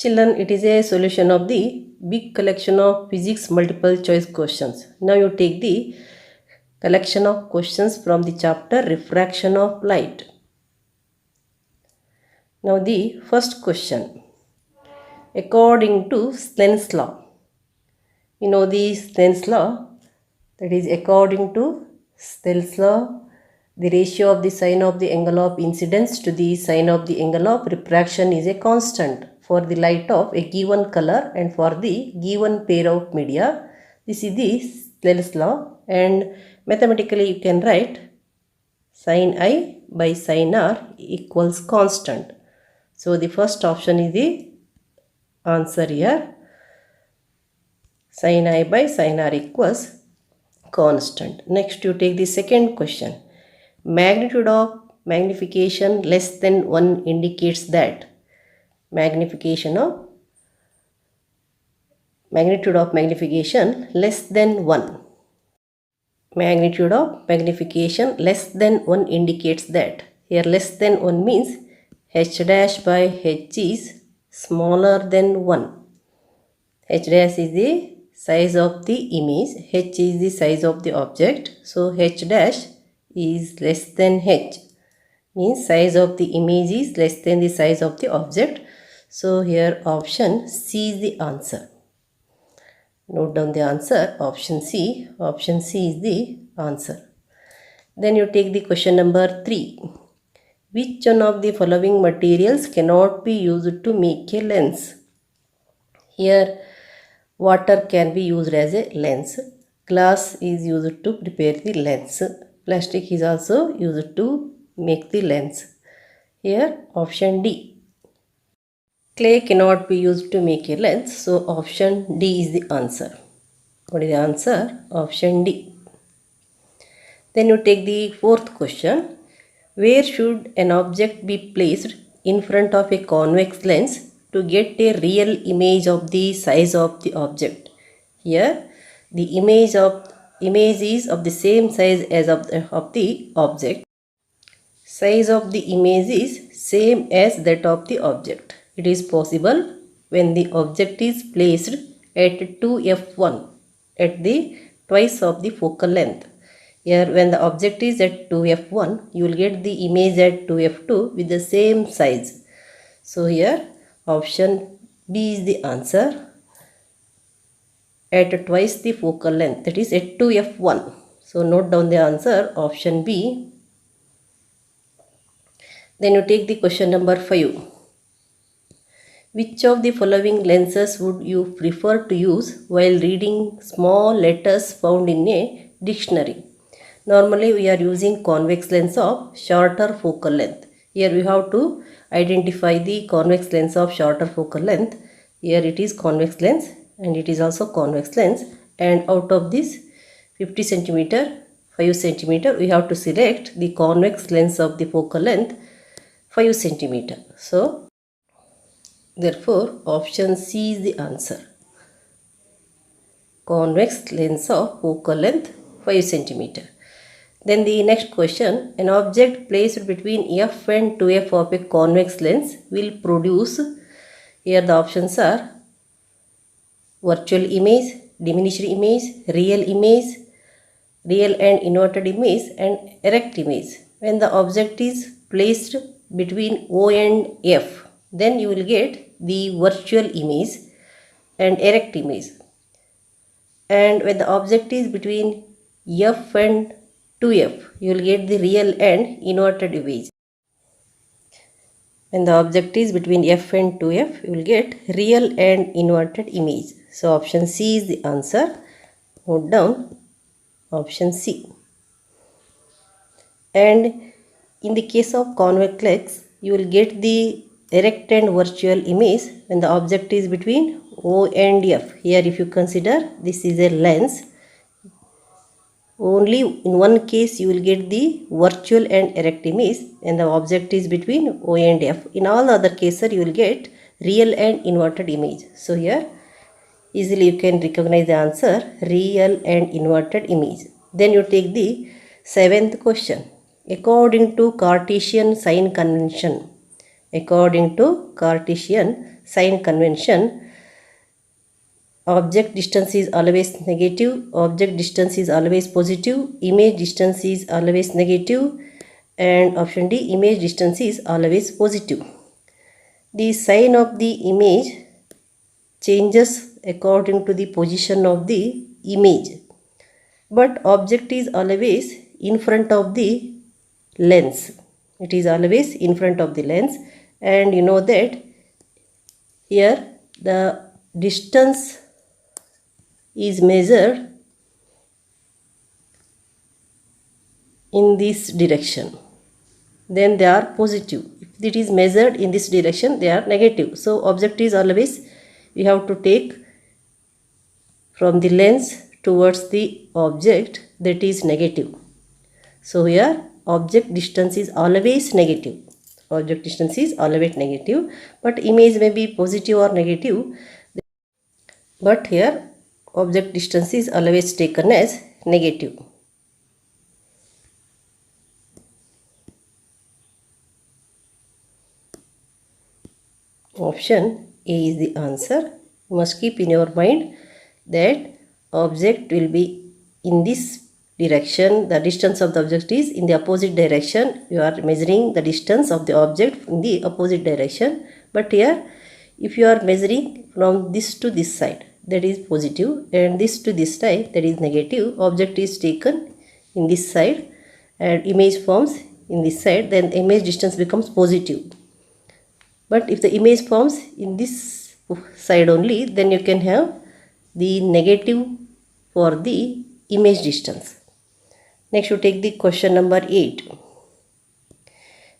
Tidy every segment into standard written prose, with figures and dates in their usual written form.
Children, it is a solution of the big collection of physics multiple choice questions. Now you take the collection of questions from the chapter Refraction of Light. Now the first question. According to Snell's law. You know the Snell's law? That is, according to Snell's law, the ratio of the sine of the angle of incidence to the sine of the angle of refraction is a constant for the light of a given color and for the given pair of media. This is the Snell's law, and mathematically you can write sin I by sin R equals constant. So the first option is the answer here. Sin I by sin R equals constant. Next you take the second question. Magnitude of magnification less than 1 indicates that magnitude of magnification less than 1. Magnitude of magnification less than 1 indicates that. Here less than 1 means h dash by h is smaller than 1. H dash is the size of the image, h is the size of the object. So h dash is less than h, means size of the image is less than the size of the object. So here option C is the answer. Note down the answer, option C. Option C is the answer. Then you take the question number 3. Which one of the following materials cannot be used to make a lens? Here water can be used as a lens. Glass is used to prepare the lens. Plastic is also used to make the lens. Here option D. Clay cannot be used to make a lens, so option D is the answer. What is the answer? Option D. Then you take the fourth question. Where should an object be placed in front of a convex lens to get a real image of the size of the object? Here the image is of the same size as of the object. Size of the image is same as that of the object. It is possible when the object is placed at 2f1 at the twice of the focal length. Here when the object is at 2f1, you will get the image at 2f2 with the same size. So here option B is the answer, at twice the focal length, that is at 2f1. So note down the answer, option B. Then you take the question number 5. Which of the following lenses would you prefer to use while reading small letters found in a dictionary? Normally we are using convex lens of shorter focal length. Here we have to identify the convex lens of shorter focal length. Here it is convex lens and it is also convex lens, and out of this 50 cm, 5 cm, we have to select the convex lens of the focal length 5 cm. So therefore option C is the answer. Convex lens of focal length 5 cm. Then the next question, an object placed between f and 2f of a convex lens will produce, here the options are virtual image, diminished image, real and inverted image, and erect image. When the object is placed between O and F, then you will get the virtual image and erect image. And when the object is between F and 2F, you will get the real and inverted image. When the object is between F and 2F, you will get real and inverted image. So option C is the answer. Note down option C. And in the case of convex lens, you will get the erect and virtual image when the object is between O and F. Here if you consider this is a lens, only in one case you will get the virtual and erect image and the object is between O and F. In all other cases you will get real and inverted image. So here easily you can recognize the answer, real and inverted image. Then you take the 7th question. According to Cartesian sign convention, According to Cartesian sign convention, object distance is always negative, object distance is always positive, image distance is always negative, and option D, image distance is always positive. The sign of the image changes according to the position of the image, but object is always in front of the lens. It is always in front of the lens, and you know that here the distance is measured in this direction, then they are positive. If it is measured in this direction, they are negative. So object is always, we have to take from the lens towards the object, that is negative. So here object distance is always negative. Object distance is always negative, but image may be positive or negative. But here object distance is always taken as negative. Option A is the answer. You must keep in your mind that object will be in this direction, the distance of the object is in the opposite direction. You are measuring the distance of the object in the opposite direction. But here, if you are measuring from this to this side, that is positive, and this to this side, that is negative, object is taken in this side and image forms in this side, then image distance becomes positive. But if the image forms in this side only, then you can have the negative for the image distance. Next, you take the question number 8.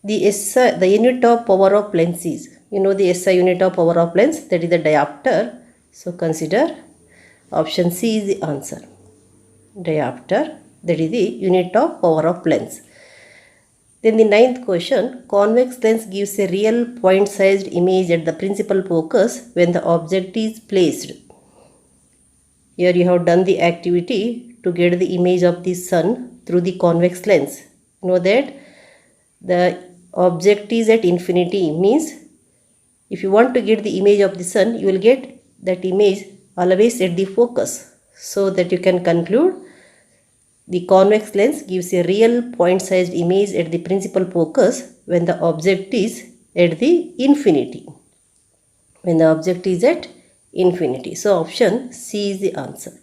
The SI, the unit of power of lens is, you know the SI unit of power of lens, that is the diopter. So consider option C is the answer. Diopter, that is the unit of power of lens. Then the 9th question, convex lens gives a real point-sized image at the principal focus when the object is placed. Here you have done the activity to get the image of the sun through the convex lens. You know that the object is at infinity, means if you want to get the image of the sun, you will get that image always at the focus. So that you can conclude the convex lens gives a real point-sized image at the principal focus when the object is at the infinity. When the object is at infinity. So option C is the answer.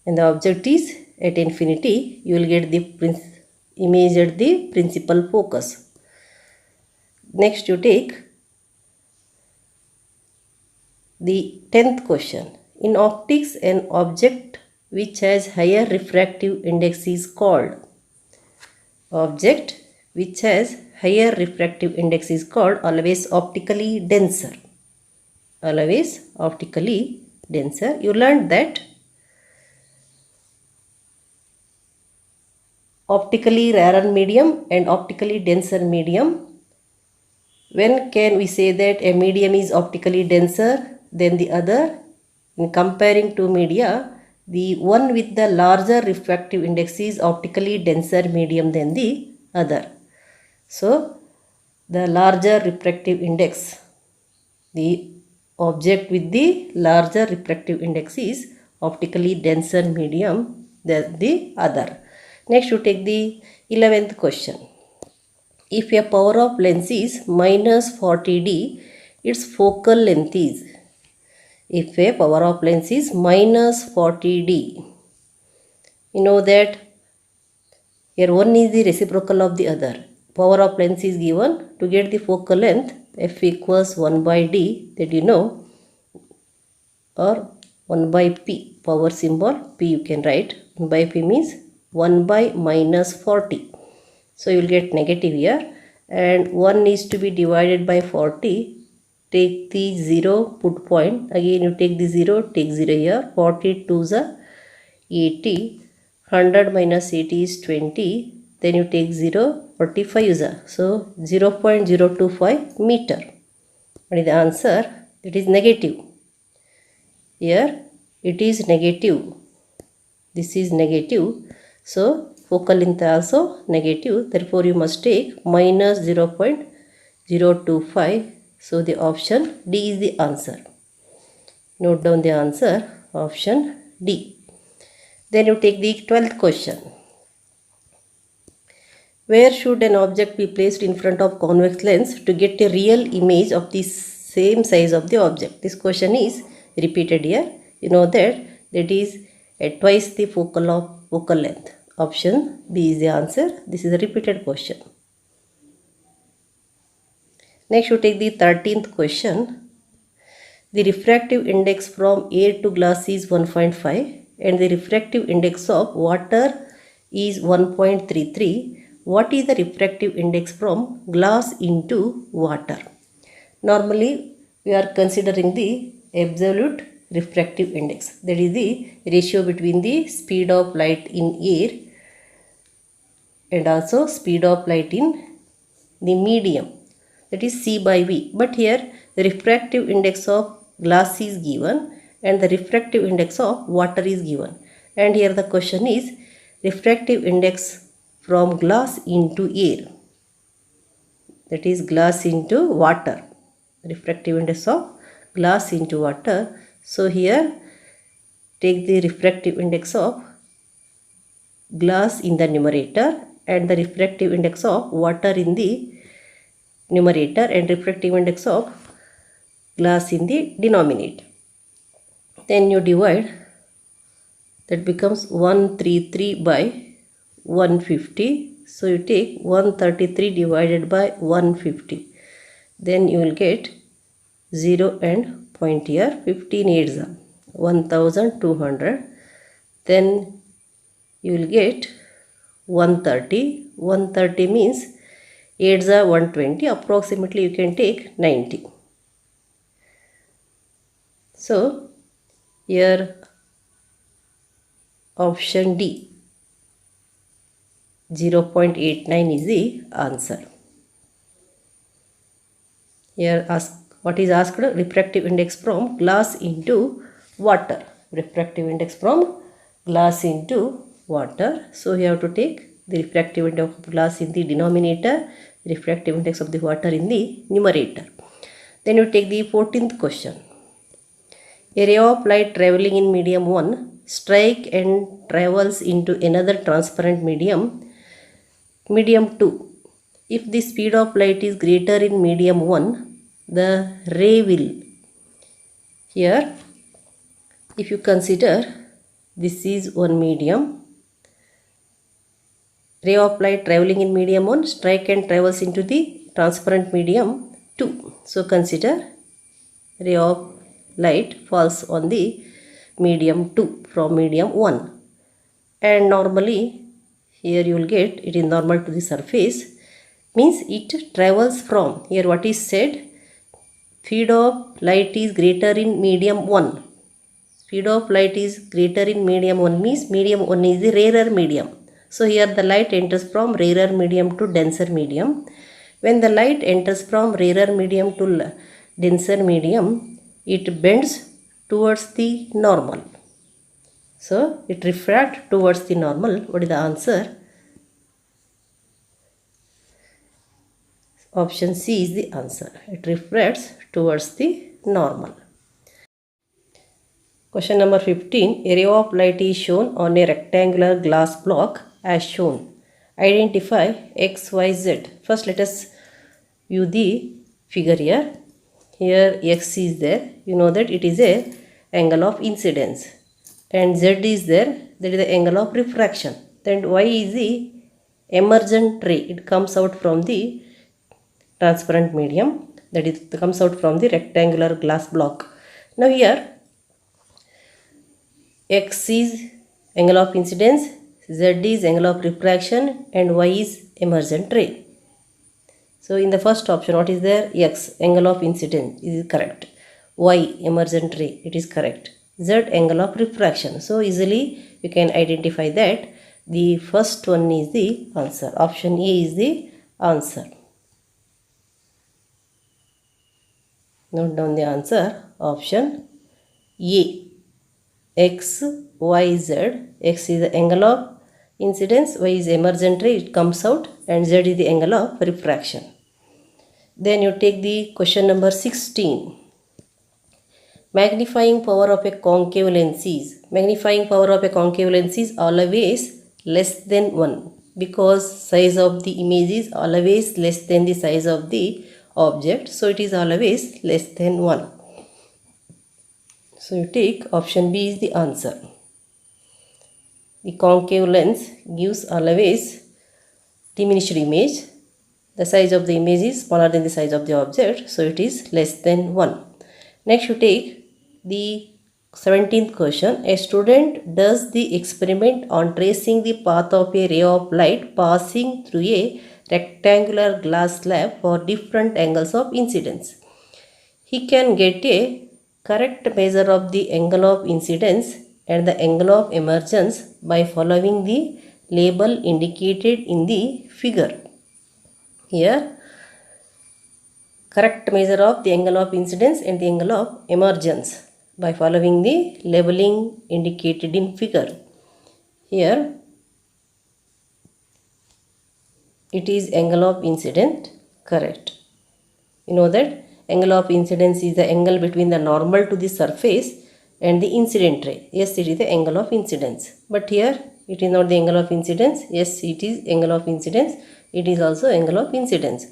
When the object is at infinity, you will get the image at the principal focus. Next, you take the 10th question. In optics, an object which has higher refractive index is called. Object which has higher refractive index is called always optically denser. Always optically denser. You learned that optically rarer medium and optically denser medium. When can we say that a medium is optically denser than the other? In comparing two media, the one with the larger refractive index is optically denser medium than the other. So, the larger refractive index, the object with the larger refractive index is optically denser medium than the other. Next, you take the 11th question. If a power of lens is minus 40D, its focal length is. If a power of lens is minus 40D, you know that here one is the reciprocal of the other. Power of lens is given. To get the focal length, F equals 1 by D, that you know, or 1 by P, power symbol P you can write. 1 by P means 1 by minus 40. So you will get negative here, and 1 is to be divided by 40. Take the 0, put point, again you take the 0, take 0 here, 40 2 is 80, 100 minus 80 is 20, then you take 0, 45 is so 0.025 meter. What is the answer? It is negative. Here it is negative. This is negative. So focal length also negative, therefore you must take minus 0.025. So the option D is the answer. Note down the answer, option D. Then you take the 12th question. Where should an object be placed in front of convex lens to get a real image of the same size of the object? This question is repeated here. You know that is at twice the focal length. Option B is the answer. This is a repeated question. Next you take the 13th question. The refractive index from air to glass is 1.5 and the refractive index of water is 1.33. What is the refractive index from glass into water? Normally we are considering the absolute refractive index, that is the ratio between the speed of light in air and also speed of light in the medium, that is C by V. But here the refractive index of glass is given and the refractive index of water is given, and here the question is refractive index from glass into air, that is glass into water, refractive index of glass into water. So here take the refractive index of glass in the numerator and the refractive index of water in the numerator and refractive index of glass in the denominator. Then you divide, that becomes 133 by 150. So you take 133 divided by 150. Then you will get 0 and point here, 15 8s are 1200. Then you will get 130. 130 means 8s are 120. Approximately you can take 90. So here option D 0.89 is the answer. Here what is asked? Refractive index from glass into water. Refractive index from glass into water. So you have to take the refractive index of glass in the denominator, refractive index of the water in the numerator. Then you take the 14th question. A ray of light traveling in medium 1 strike and travels into another transparent medium 2. If the speed of light is greater in medium 1, the ray will, here if you consider this is one medium, ray of light traveling in medium 1 strike and travels into the transparent medium 2. So consider ray of light falls on the medium 2 from medium 1, and normally here you will get it is normal to the surface, means it travels from, here what is said, speed of light is greater in medium 1. Speed of light is greater in medium 1 means medium 1 is the rarer medium. So here the light enters from rarer medium to denser medium. When the light enters from rarer medium to denser medium, it bends towards the normal. So it refracts towards the normal. What is the answer? Option C is the answer. It refracts towards the normal. Question number 15. A ray of light is shown on a rectangular glass block as shown. Identify x, y, z. First let us view the figure here. Here x is there. You know that it is a angle of incidence. And z is there. That is the angle of refraction. Then y is the emergent ray. It comes out from the transparent medium. That is comes out from the rectangular glass block. Now here x is angle of incidence, z is angle of refraction, and y is emergent ray. So in the first option, what is there? X, angle of incidence, is correct. Y, emergent ray, it is correct. Z, angle of refraction. So easily you can identify that the first one is the answer. Option A is the answer. Note down the answer. Option A. X, Y, Z. X is the angle of incidence, y is emergent ray, it comes out, and z is the angle of refraction. Then you take the question number 16. Magnifying power of a concave lens is, magnifying power of a concave lens is always less than 1 because size of the image is always less than the size of the object. So it is always less than 1. So you take option B is the answer. The concave lens gives always diminished image. The size of the image is smaller than the size of the object, so it is less than 1. Next you take the 17th question. A student does the experiment on tracing the path of a ray of light passing through a rectangular glass slab for different angles of incidence. He can get a correct measure of the angle of incidence and the angle of emergence by following the label indicated in the figure. Here, correct measure of the angle of incidence and the angle of emergence by following the labeling indicated in figure. Here, it is angle of incidence, correct. You know that angle of incidence is the angle between the normal to the surface and the incident ray. Yes, it is the angle of incidence. But here, it is not the angle of incidence. Yes, it is angle of incidence. It is also angle of incidence.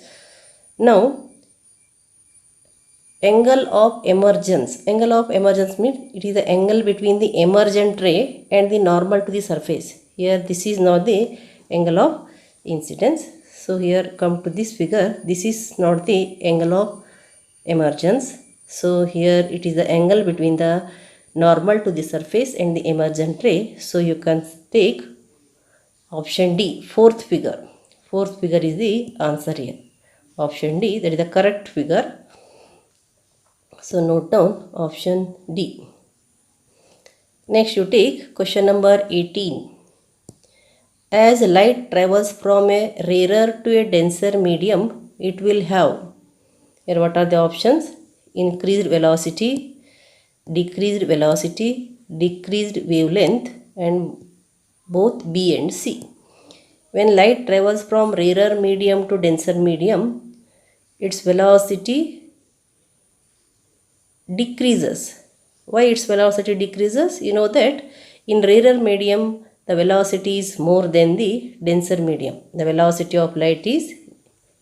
Now, angle of emergence. Angle of emergence means it is the angle between the emergent ray and the normal to the surface. Here this is not the angle of incidence. So here come to this figure. This is not the angle of emergence. So here it is the angle between the normal to the surface and the emergent ray. So you can take option D, fourth figure. Fourth figure is the answer here. Option D, that is the correct figure. So note down option D. Next you take question number 18. As light travels from a rarer to a denser medium, it will have, here what are the options? Increased velocity, decreased wavelength, and both B and C. When light travels from rarer medium to denser medium, its velocity decreases. Why its velocity decreases? You know that in rarer medium the velocity is more than the denser medium. The velocity of light is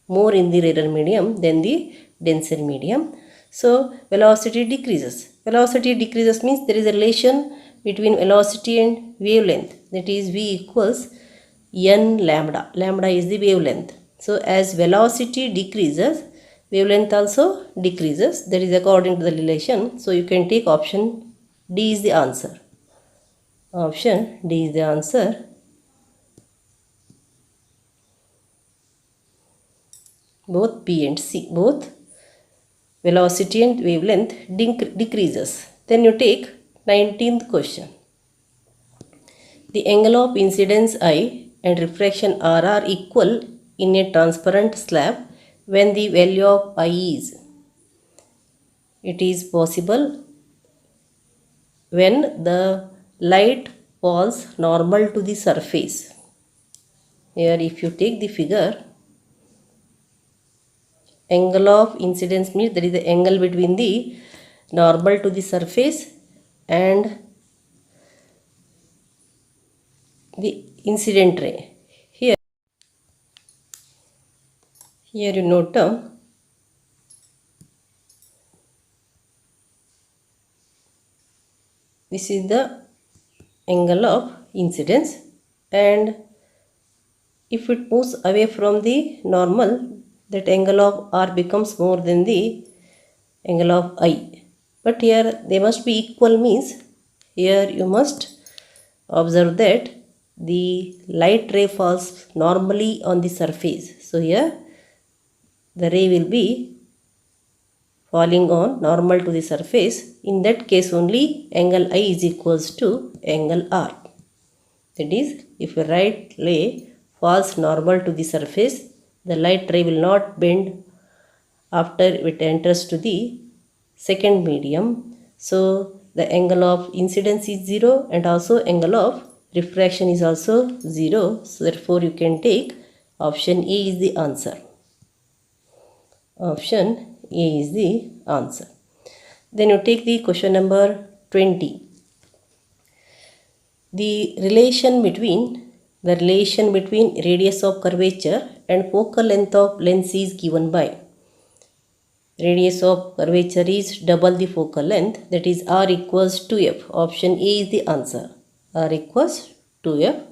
more in the rarer medium than the denser medium. So velocity decreases. Velocity decreases means there is a relation between velocity and wavelength. That is V equals n lambda. Lambda is the wavelength. So as velocity decreases, wavelength also decreases. That is according to the relation. So you can take option D is the answer. Option D is the answer. Both B and C, both velocity and wavelength decreases. Then you take 19th question. The angle of incidence I and refraction R are equal in a transparent slab when the value of I is. It is possible when the light falls normal to the surface. Here if you take the figure, angle of incidence means that is the angle between the normal to the surface and the incident ray. Here you note down this is the angle of incidence, and if it moves away from the normal, that angle of R becomes more than the angle of I. But here they must be equal means here you must observe that the light ray falls normally on the surface. So here the ray will be falling on normal to the surface. In that case only angle I is equals to angle R. That is, if a light ray falls normal to the surface, the light ray will not bend after it enters to the second medium. So the angle of incidence is 0 and also angle of Refraction is also 0. So therefore you can take option A is the answer. Option A is the answer. Then you take the question number 20. The relation between radius of curvature and focal length of lens is given by. Radius of curvature is double the focal length, that is r equals 2f. Option A is the answer. R equals 2f.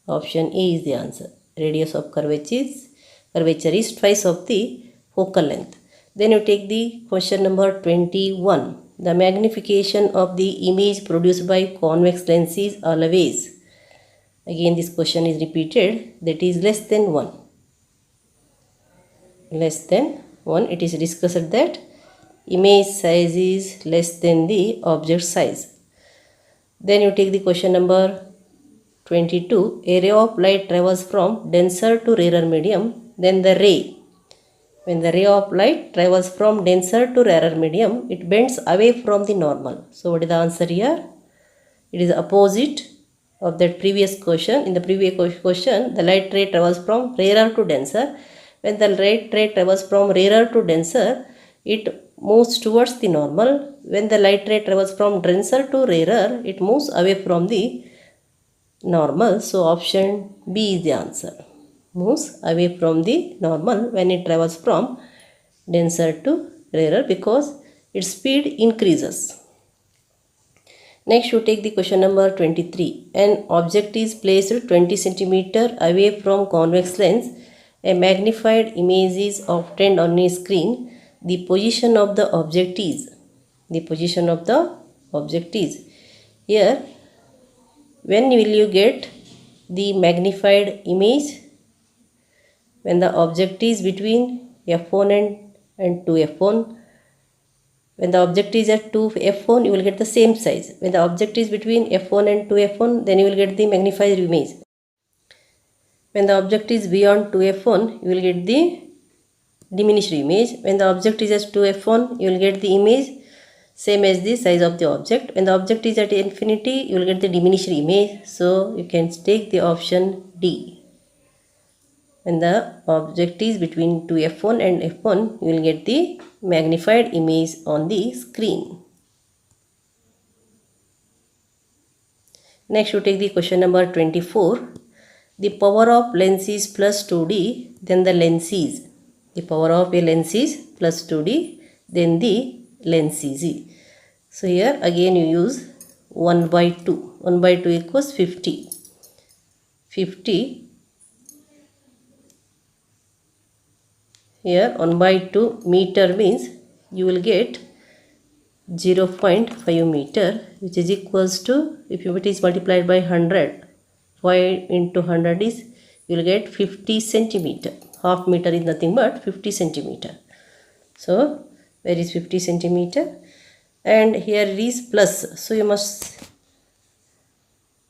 Option A is the answer. Radius of curvature is twice of the focal length. Then you take the question number 21. The magnification of the image produced by convex lens is always. Again this question is repeated, that is less than 1. Less than 1. It is discussed that image size is less than the object size. Then you take the question number 22. A ray of light travels from denser to rarer medium. Then when the ray of light travels from denser to rarer medium, it bends away from the normal. So what is the answer here? It is opposite of that previous question. In the previous question, the light ray travels from rarer to denser. When the light ray travels from rarer to denser, it moves towards the normal. When the light ray travels from denser to rarer, it moves away from the normal. So option B is the answer. Moves away from the normal when it travels from denser to rarer because its speed increases. Next you take the question number 23. An object is placed 20 cm away from convex lens. A magnified image is obtained on a screen. The position of the object is. Here, when will you get the magnified image? When the object is between f1 and 2f1. When the object is at 2f1, you will get the same size. When the object is between f1 and 2f1, then you will get the magnified image. When the object is beyond 2f1, you will get the diminished image. When the object is at 2f1, you will get the image same as the size of the object. When the object is at infinity, you will get the diminished image. So you can take the option D. When the object is between 2f1 and f1, you will get the magnified image on the screen. Next you take the question number 24. The power of lens is plus 2d, then the lens is. The power of a lens is plus 2d, then the lens is. So here again you use 1 by 2. 1 by 2 equals 50. 50. Here 1 by 2 meter means you will get 0.5 meter, which is equals to, if it is multiplied by 100, 5 into 100 is, you will get 50 centimeter. Half meter is nothing but 50 centimeter. So where is 50 centimeter? And here it is plus. So you must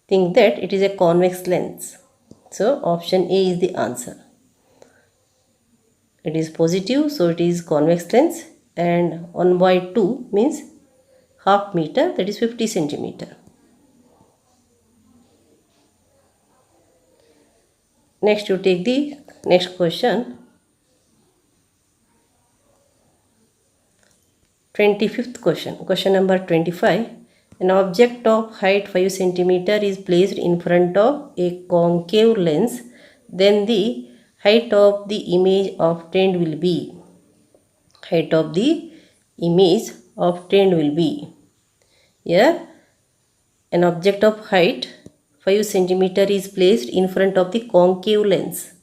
think that it is a convex lens. So option A is the answer. It is positive, so it is convex lens, and 1 by 2 means half meter, that is 50 centimeter. Next you take the next question. 25th question. Question number 25. An object of height 5 centimeter is placed in front of a concave lens. Then the height of the image obtained will be. Height of the image obtained will be. Here an object of height 5 centimeter is placed in front of the concave lens.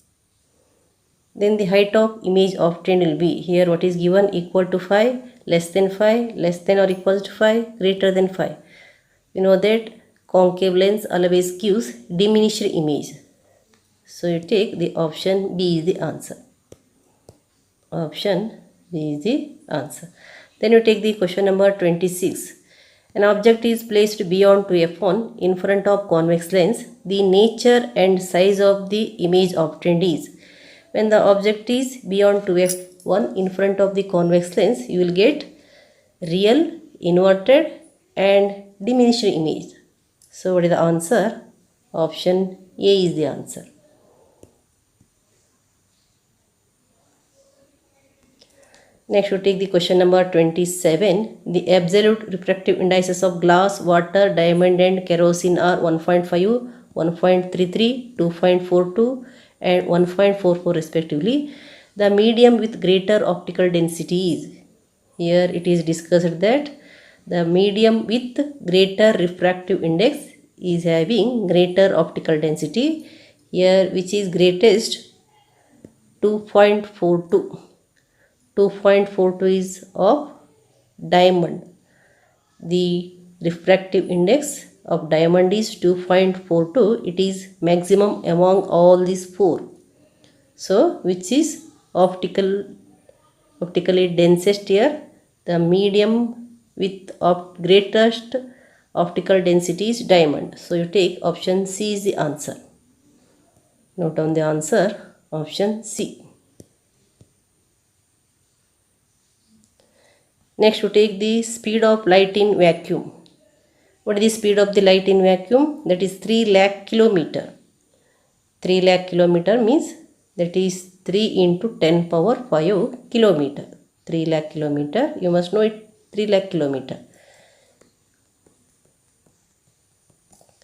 Then the height of image obtained will be. Here what is given? Equal to 5, less than 5, less than or equal to 5, greater than 5. We know that concave lens always gives diminished image. So you take the option B is the answer. Option B is the answer. Then you take the question number 26. An object is placed beyond 2f1 in front of convex lens. The nature and size of the image obtained is. When the object is beyond 2f1 in front of the convex lens, you will get real, inverted and diminished image. So what is the answer? Option A is the answer. Next, we take the question number 27. The absolute refractive indices of glass, water, diamond and kerosene are 1.5, 1.33, 2.42 and 1.44 respectively. The medium with greater optical density is. Here it is discussed that the medium with greater refractive index is having greater optical density. Here which is greatest? 2.42. 2.42 is of diamond. The refractive index of diamond is 2.42. It is maximum among all these four. So which is optically densest here? The medium with greatest optical density is diamond. So you take option C is the answer. Note down the answer, option C. Next, we take the speed of light in vacuum. What is the speed of the light in vacuum? That is 3 lakh kilometer. 3 lakh kilometer means that is 3 into 10 power 5 kilometer. 3 lakh kilometer, you must know it, 3 lakh kilometer.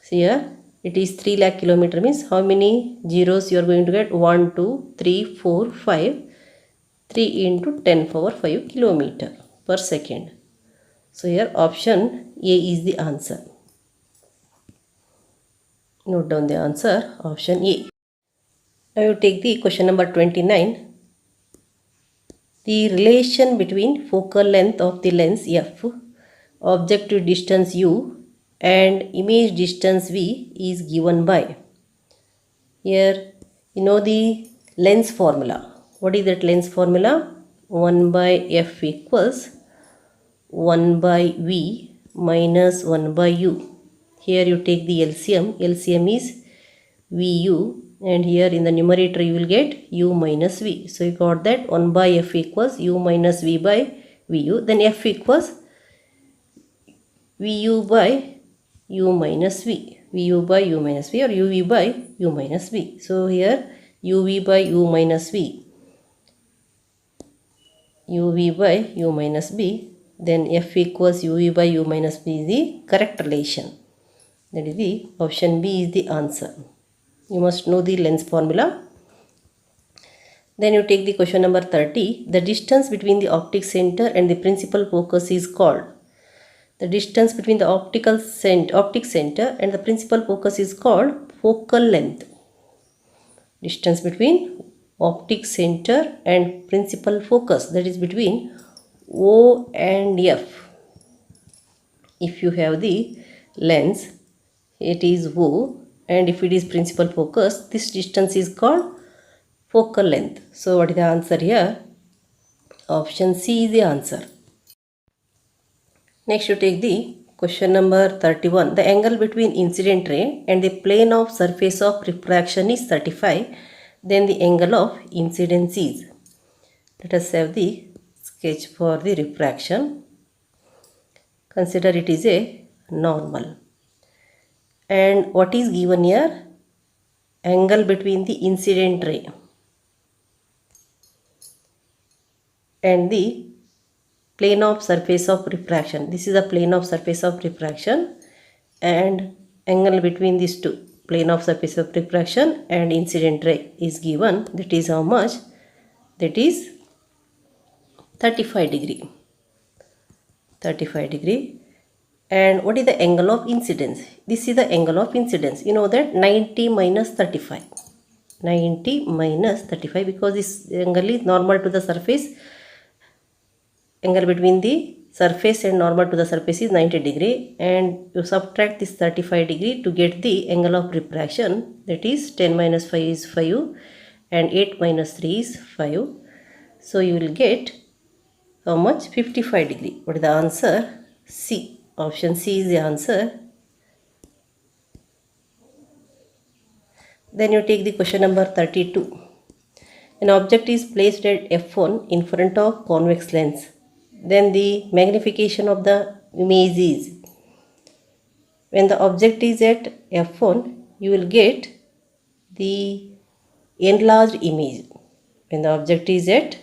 See here, it is 3 lakh kilometer means how many zeros you are going to get? 1, 2, 3, 4, 5. 3 into 10 power 5 kilometer per second. So here option A is the answer. Note down the answer, option A. Now you take the question number 29. The relation between focal length of the lens f, objective distance u and image distance v is given by. Here you know the lens formula. What is that lens formula? 1 by f equals 1 by v minus 1 by u. Here you take the LCM. LCM is vu, and here in the numerator you will get u minus v. So you got that 1 by f equals u minus v by vu. Then f equals vu by u minus v. vu by u minus v or uv by u minus v. So here uv by u minus v. uv by u minus v. Then f equals uv by u minus v is the correct relation. That is the option B is the answer. You must know the lens formula. Then you take the question number 30. The distance between the optic center and the principal focus is called. The distance between the optic center and the principal focus is called focal length. Distance between optic center and principal focus, that is between O and F. If you have the lens, it is O, and if it is principal focus, this distance is called focal length. So what is the answer here? Option C is the answer. Next you take the question number 31. The angle between incident ray and the plane of surface of refraction is 35. Then the angle of incidence is. Let us have the sketch for the refraction. Consider it is a normal. And what is given here? Angle between the incident ray and the plane of surface of refraction. This is the plane of surface of refraction, and angle between these two, plane of surface of refraction and incident ray, is given. That is how much? That is 35 degree. 35 degree. And what is the angle of incidence? This is the angle of incidence. You know that 90 minus 35. 90 minus 35, because this angle is normal to the surface. Angle between the surface and normal to the surface is 90 degree, and you subtract this 35 degree to get the angle of refraction. That is 10 minus 5 is 5 and 8 minus 3 is 5. So you will get how much? 55 degree. What is the answer? C. Option C is the answer. Then you take the question number 32. An object is placed at f1 in front of convex lens. Then the magnification of the image is. When the object is at f1 you will get the enlarged image. When the object is at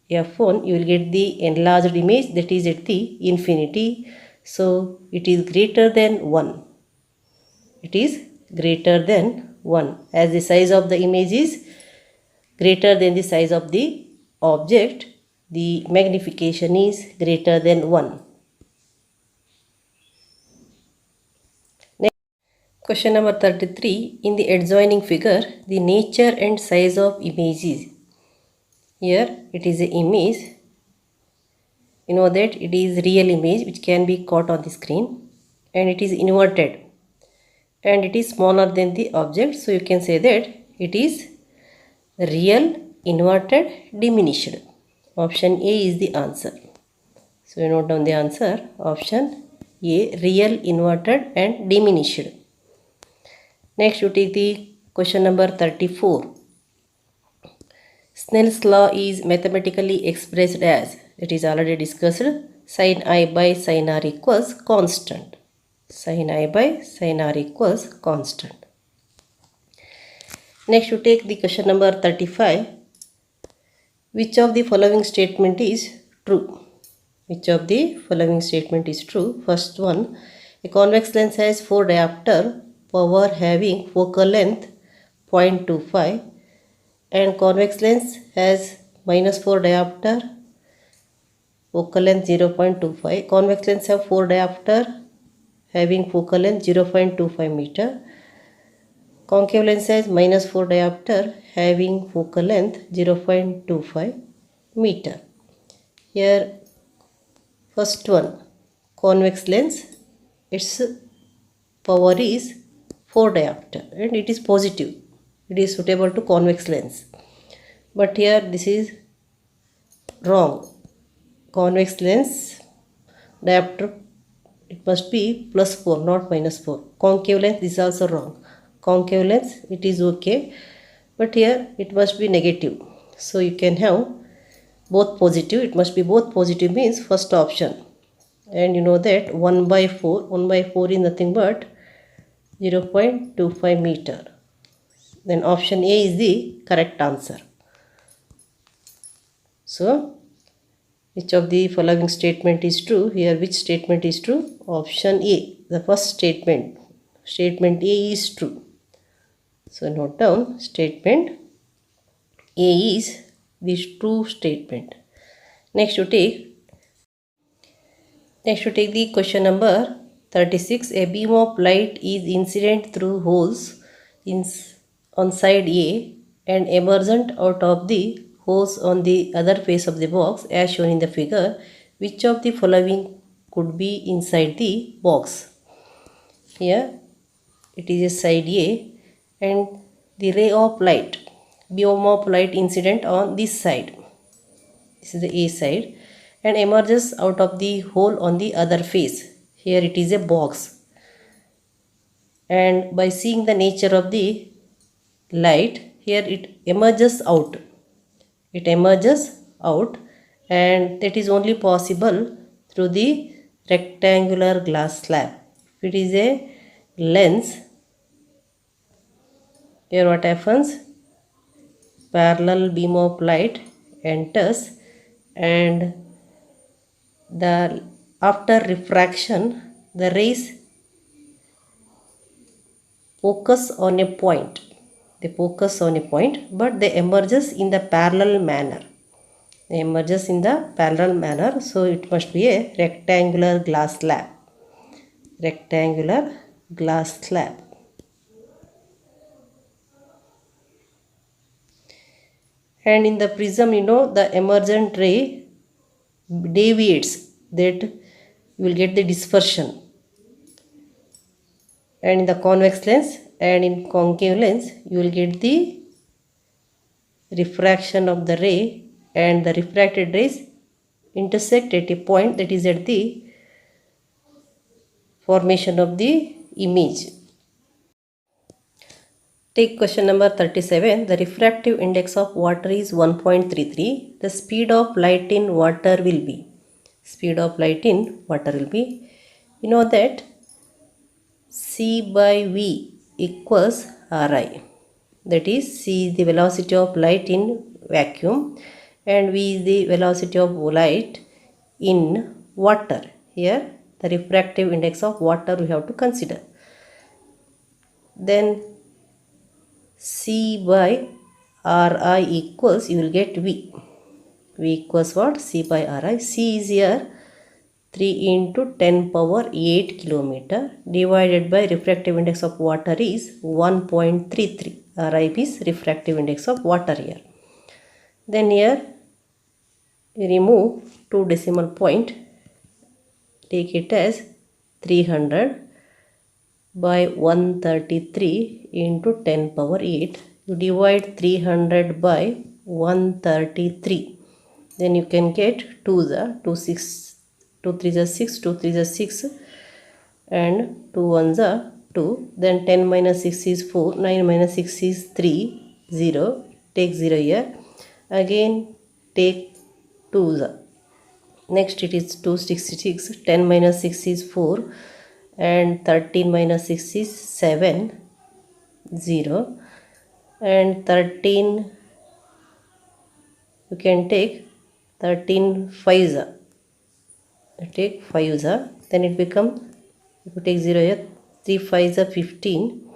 f1, you will get the enlarged image, that is at the infinity. So it is greater than 1. It is greater than 1, as the size of the image is greater than the size of the object, the magnification is greater than 1. Next, question number 33. In the adjoining figure, the nature and size of images. Here it is an image. You know that it is real image which can be caught on the screen, and it is inverted and it is smaller than the object. So you can say that it is real, inverted, diminished. Option A is the answer. So you note down the answer. Option A, real, inverted and diminished. Next you take the question number 34. Snell's law is mathematically expressed as, it is already discussed, sin I by sin R equals constant. Sin I by sin R equals constant. Next you take the question number 35. Which of the following statement is true? Which of the following statement is true? First one, a convex lens has 4 diopter, power having focal length 0.25, and convex lens has -4 diopter, focal length 0.25. Convex lens have 4 diopter having focal length 0.25 meter. Concave lens has -4 diopter having focal length 0.25 meter. Here first one, convex lens, its power is 4 diopter and it is positive. It is suitable to convex lens. But here this is wrong. Convex lens diopter, it must be +4, not -4. Concave lens, this is also wrong. Concave lens, it is okay, but here it must be negative. So you can have both positive. It must be both positive, means first option. And you know that 1/4 is nothing but 0.25 meter. Then option A is the correct answer. So which of the following statement is true? Here which statement is true? Option A, the first statement. Statement A is true. So note down, statement A is the true statement. Next you take the question number 36. A beam of light is incident through holes on side A and emergent out of the holes on the other face of the box as shown in the figure. Which of the following could be inside the box? Here it is a side A and the ray of light, beam of light incident on this side. This is the A side and emerges out of the hole on the other face. Here it is a box. And by seeing the nature of the light, here it emerges out. It emerges out, and that is only possible through the rectangular glass slab. If it is a lens, here what happens? Parallel beam of light enters, and after refraction the rays focus on a point. They focus on a point, but they emerges in the parallel manner. So it must be a rectangular glass slab. Rectangular glass slab. And in the prism, you know, the emergent ray deviates, that you will get the dispersion. And in the convex lens and in concave lens, you will get the refraction of the ray, and the refracted rays intersect at a point, that is at the formation of the image. Take question number 37. The refractive index of water is 1.33. The speed of light in water will be. Speed of light in water will be. You know that C by V equals Ri. That is, c is the velocity of light in vacuum and v is the velocity of light in water. Here the refractive index of water we have to consider. Then c by Ri equals, you will get v. V equals what? C by Ri. C is here 3 into 10 power 8 kilometer divided by refractive index of water is 1.33. Ri is refractive index of water here. Then here we remove 2 decimal point, take it as 300 by 133 into 10 power 8. You divide 300 by 133. Then you can get 2 3 is 6, 2 3 is 6 and 2 1s are 2. Then 10 minus 6 is 4, 9 minus 6 is 3, 0. Take 0 here. Again take 2s. Next it is 266. 10 minus 6 is 4 and 13 minus 6 is 7, 0. And 13 you can take 13 5s. Take 5s, then it become, if you take 0 here, 3 5s are 15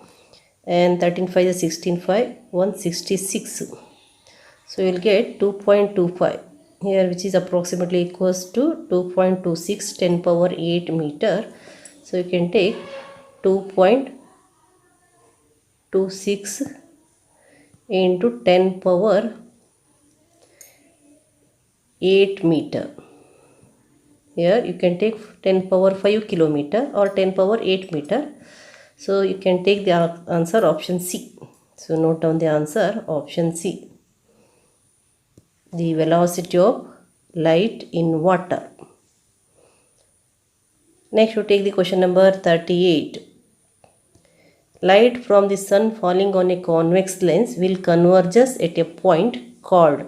and 13 5s are 16, 5 166. So you will get 2.25 here, which is approximately equals to 2.26 10 power 8 meter. So you can take 2.26 into 10 power 8 meter. Here you can take 10 power 5 kilometer or 10 power 8 meter. So you can take the answer option C. So note down the answer option C. The velocity of light in water. Next you take the question number 38. Light from the sun falling on a convex lens will converges at a point called,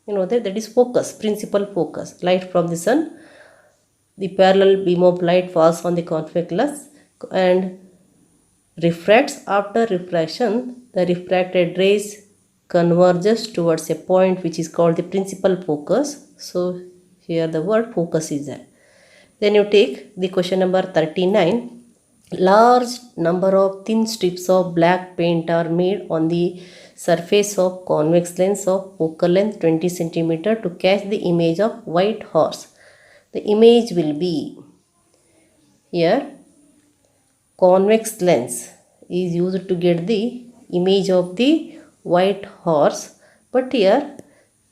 that is focus, principal focus. Light from the sun, the parallel beam of light falls on the convex lens and refracts. After refraction, the refracted rays converges towards a point which is called the principal focus. So here the word focus is there. Then you take the question number 39. Large number of thin strips of black paint are made on the surface of convex lens of focal length 20 cm to catch the image of white horse. The image will be, here convex lens is used to get the image of the white horse, but here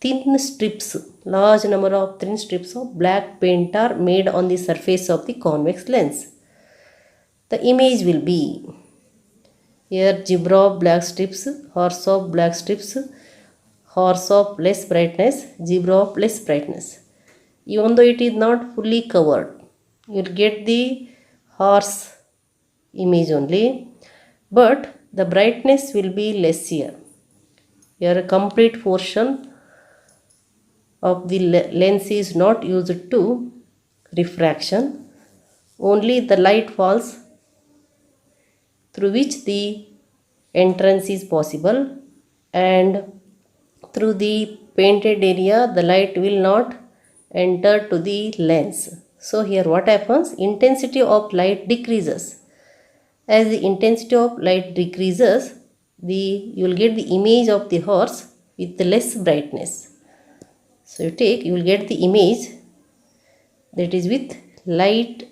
thin strips, large number of thin strips of black paint are made on the surface of the convex lens. The image will be, here zebra of black strips, horse of black strips, horse of less brightness, zebra of less brightness. Even though it is not fully covered, you will get the horse image only, but the brightness will be less here. Here a complete portion of the lens is not used to refraction. Only the light falls through which the entrance is possible, and through the painted area the light will not enter to the lens. So here what happens? Intensity of light decreases. As the intensity of light decreases, you will get the image of the horse with less brightness. So you will get the image that is with light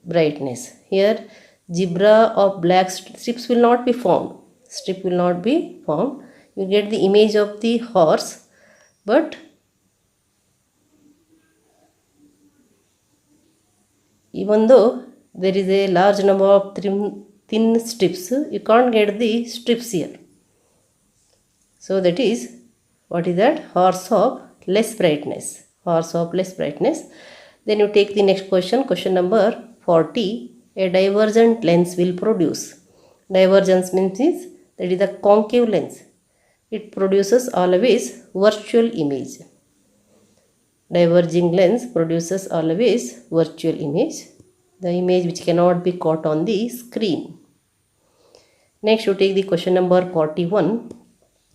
brightness. Here zebra of black strips will not be formed. Strip will not be formed. You get the image of the horse, but even though there is a large number of thin strips, you can't get the strips here. So that is, what is that? Horse of less brightness. Horse of less brightness. Then you take the next question, question number 40. A divergent lens will produce. Divergence means that is the concave lens. It produces always virtual image. Diverging lens produces always virtual image. the image which cannot be caught on the screen. Next, you take the question number 41.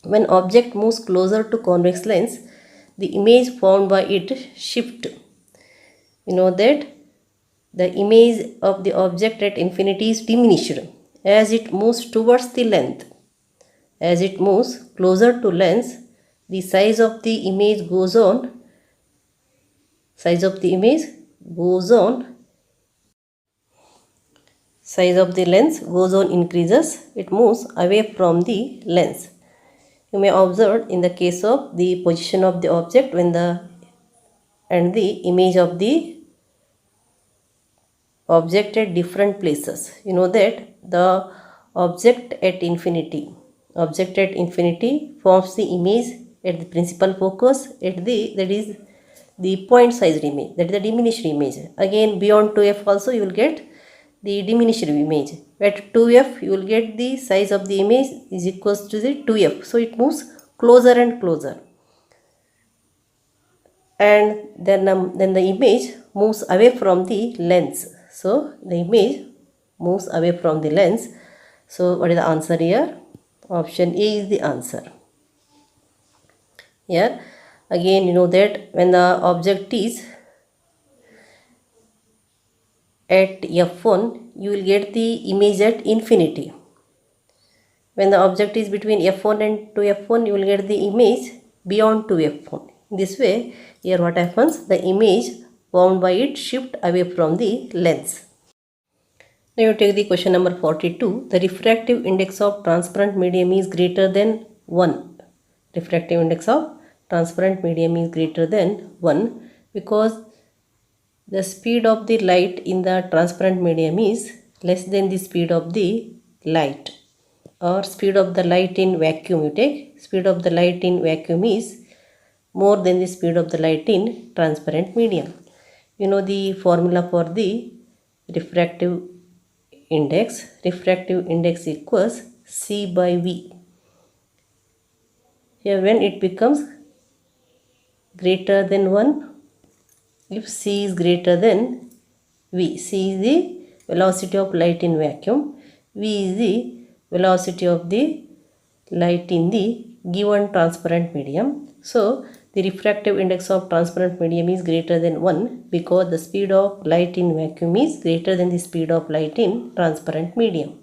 When object moves closer to convex lens, the image formed by it shift. You know that the image of the object at infinity is diminished as it moves towards the length. As it moves closer to lens, the size of the image goes on. Size of the lens goes on increases. It moves away from the lens. You may observe in the case of the position of the object when the image of the object at different places. You know that the object at infinity forms the image at the principal focus that is the point sized image, that is the diminished image. Again, beyond 2f also you will get the diminished image. At 2f you will get the size of the image is equals to the 2f. So it moves closer and closer, and then the image moves away from the lens. So the image moves away from the lens. So what is the answer here? Option A is the answer. Here again, you know that when the object is at f1, you will get the image at infinity. When the object is between f1 and 2f1, you will get the image beyond 2f1. This way, here what happens? The image formed by it shift away from the lens. Now you take the question number 42. The refractive index of transparent medium is greater than 1. Refractive index of transparent medium is greater than 1 because the speed of the light in the transparent medium is less than the speed of the light, or speed of the light in vacuum. You take speed of the light in vacuum is more than the speed of the light in transparent medium. You know the formula for the refractive index. Refractive index equals C by V. Here when it becomes greater than 1, if C is greater than V, C is the velocity of light in vacuum, V is the velocity of the light in the given transparent medium. So the refractive index of transparent medium is greater than 1 because the speed of light in vacuum is greater than the speed of light in transparent medium.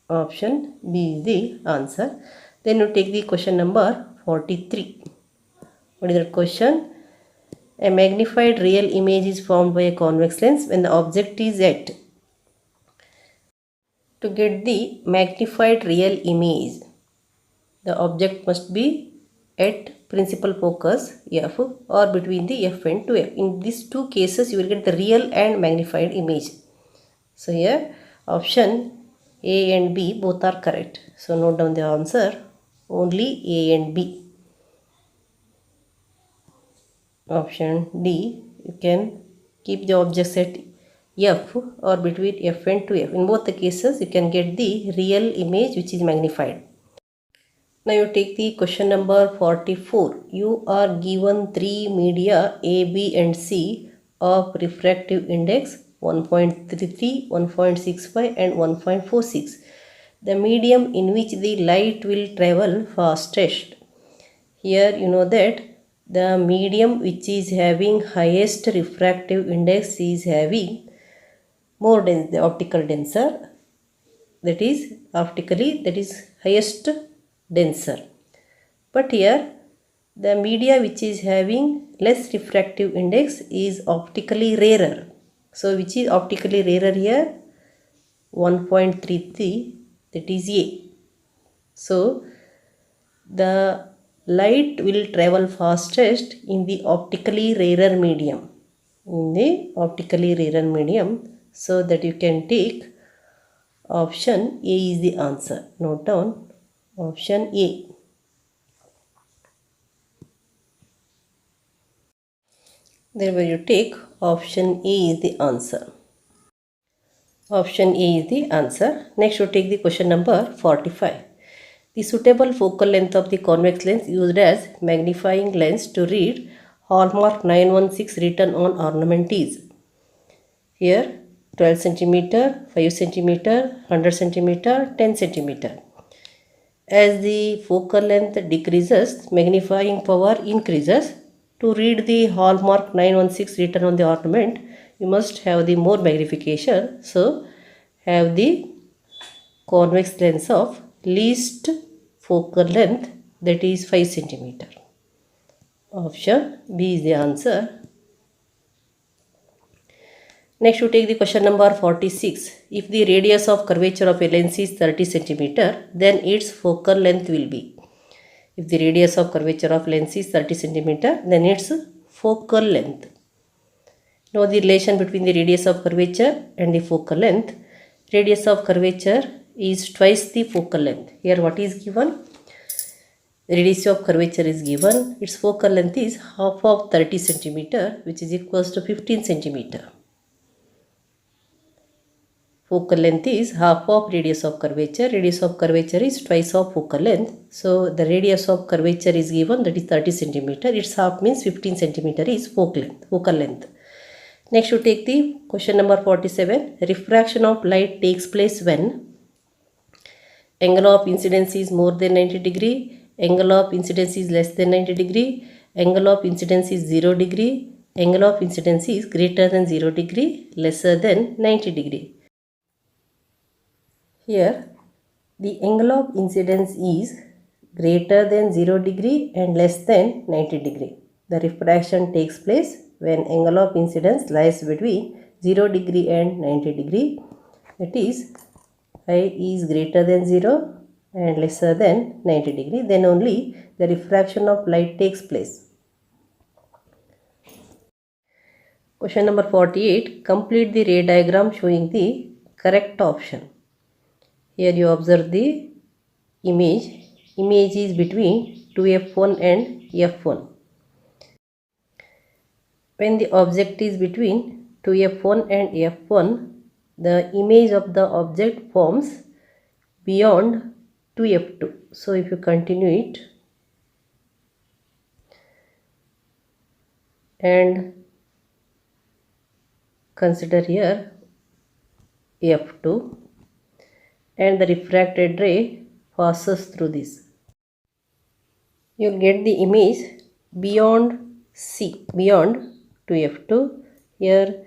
Option B is the answer. Then you take the question number 43. What is that question? A magnified real image is formed by a convex lens when the object is at. To get the magnified real image, the object must be at principal focus f or between the f and 2f. In these two cases, you will get the real and magnified image. So here option A and B both are correct. So note down the answer, only A and B. Option D, you can keep the objects at f or between f and 2f. In both the cases, you can get the real image which is magnified. Now you take the question number 44. You are given three media A, B and C of refractive index 1.33, 1.65 and 1.46. The medium in which the light will travel fastest. Here you know that the medium which is having highest refractive index is having more dense, the optical denser, that is highest denser. But here the media which is having less refractive index is optically rarer. So which is optically rarer here? 1.33, that is A. So the light will travel fastest in the optically rarer medium. So that you can take option A is the answer. Note down option A. Therefore you take option A is the answer. Option A is the answer. Next you take the question number 45. The suitable focal length of the convex lens used as magnifying lens to read hallmark 916 written on ornament is? Here 12 centimeter, 5 centimeter, 100 centimeter, 10 centimeter. As the focal length decreases, magnifying power increases. To read the hallmark 916 written on the ornament, you must have the more magnification. So, have the convex lens of least focal length, that is 5 centimeter. Option B is the answer. Next, you take the question number 46. If the radius of curvature of a lens is 30 centimeter, then its focal length will be. If the radius of curvature of lens is 30 centimeter, then its focal length. Now the relation between the radius of curvature and the focal length. Radius of curvature is twice the focal length. Here what is given? Radius of curvature is given. Its focal length is half of 30 centimeter, which is equals to 15 centimeter. Focal length is half of radius of curvature. Radius of curvature is twice of focal length. So the radius of curvature is given, that is 30 centimeter. Its half means 15 centimeter is focal length. Next you take the question number 47. Refraction of light takes place when angle of incidence is more than 90 degree, angle of incidence is less than 90 degree, angle of incidence is 0 degree, angle of incidence is greater than 0 degree, lesser than 90 degree. Here the angle of incidence is greater than 0 degree and less than 90 degree. The refraction takes place when angle of incidence lies between 0 degree and 90 degree. That is, I is greater than 0 and lesser than 90 degree. Then only the refraction of light takes place. Question number 48. Complete the ray diagram showing the correct option. Here you observe the image. Image is between 2f1 and f1. When the object is between 2f1 and f1, the image of the object forms beyond 2f2. So if you continue it and consider here f2, and the refracted ray passes through this, you'll get the image beyond C, beyond 2f2. Here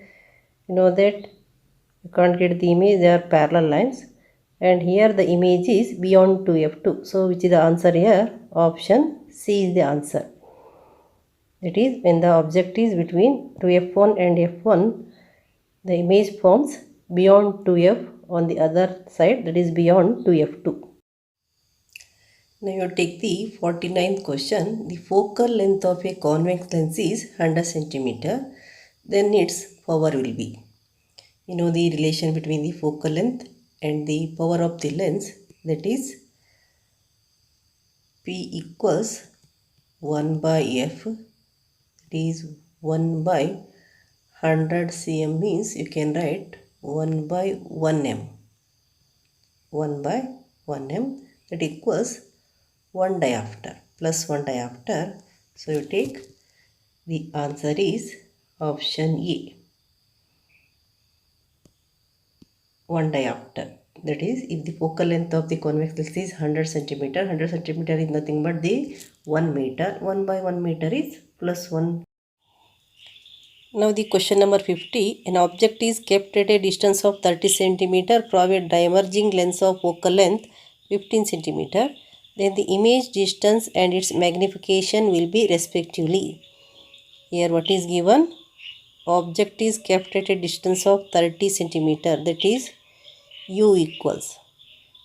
you know that you can't get the image, they are parallel lines, and here the image is beyond 2f2. So which is the answer here? Option C is the answer. That is, when the object is between 2f1 and f1, the image forms beyond 2f on the other side, that is beyond 2f2. Now you take the 49th question. The focal length of a convex lens is 100 centimeter. Then its power will be. You know the relation between the focal length and the power of the lens, that is P equals 1 by F, that is 1 by 100 cm means you can write 1 by 1m. 1 by 1m, that equals 1 diopter plus 1 diopter. So you take the answer is option A, 1 diopter. That is, if the focal length of the convex lens is 100 centimeter, 100 centimeter is nothing but the 1 meter. 1 by 1 meter is plus 1. Now the question number 50. An object is kept at a distance of 30 centimeter from a diverging lens of focal length 15 centimeter. Then the image distance and its magnification will be respectively. Here what is given? Object is kept at a distance of 30 centimeter, that is U equals,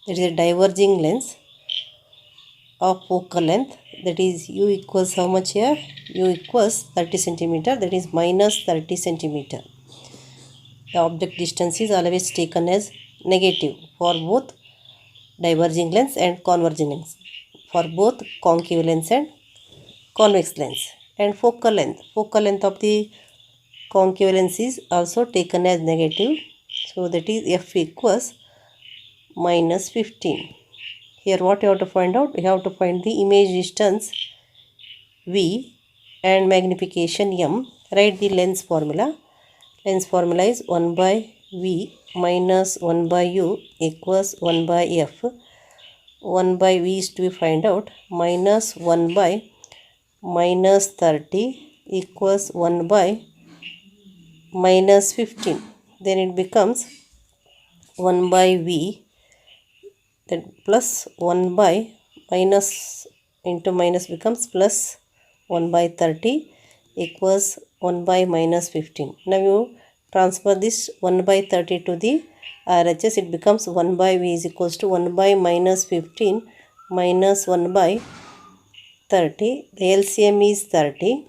that is a diverging lens of focal length, that is U equals how much here? U equals 30 centimeter, that is minus 30 centimeter. The object distance is always taken as negative for both diverging lens and converging lens, for both concave lens and convex lens. And focal length of the concave lens is also taken as negative, so that is F equals minus 15. Here what you have to find out? You have to find the image distance V and magnification m. Write the lens formula. Lens formula is 1 by v minus 1 by u equals 1 by f. 1 by v is to be find out, minus 1 by minus 30 equals 1 by minus 15. Then it becomes 1 by v, then plus 1 by minus into minus becomes plus 1 by 30 equals 1 by minus 15. Now you transfer this 1 by 30 to the RHS. It becomes 1 by v is equals to 1 by minus 15 minus 1 by 30. The LCM is 30.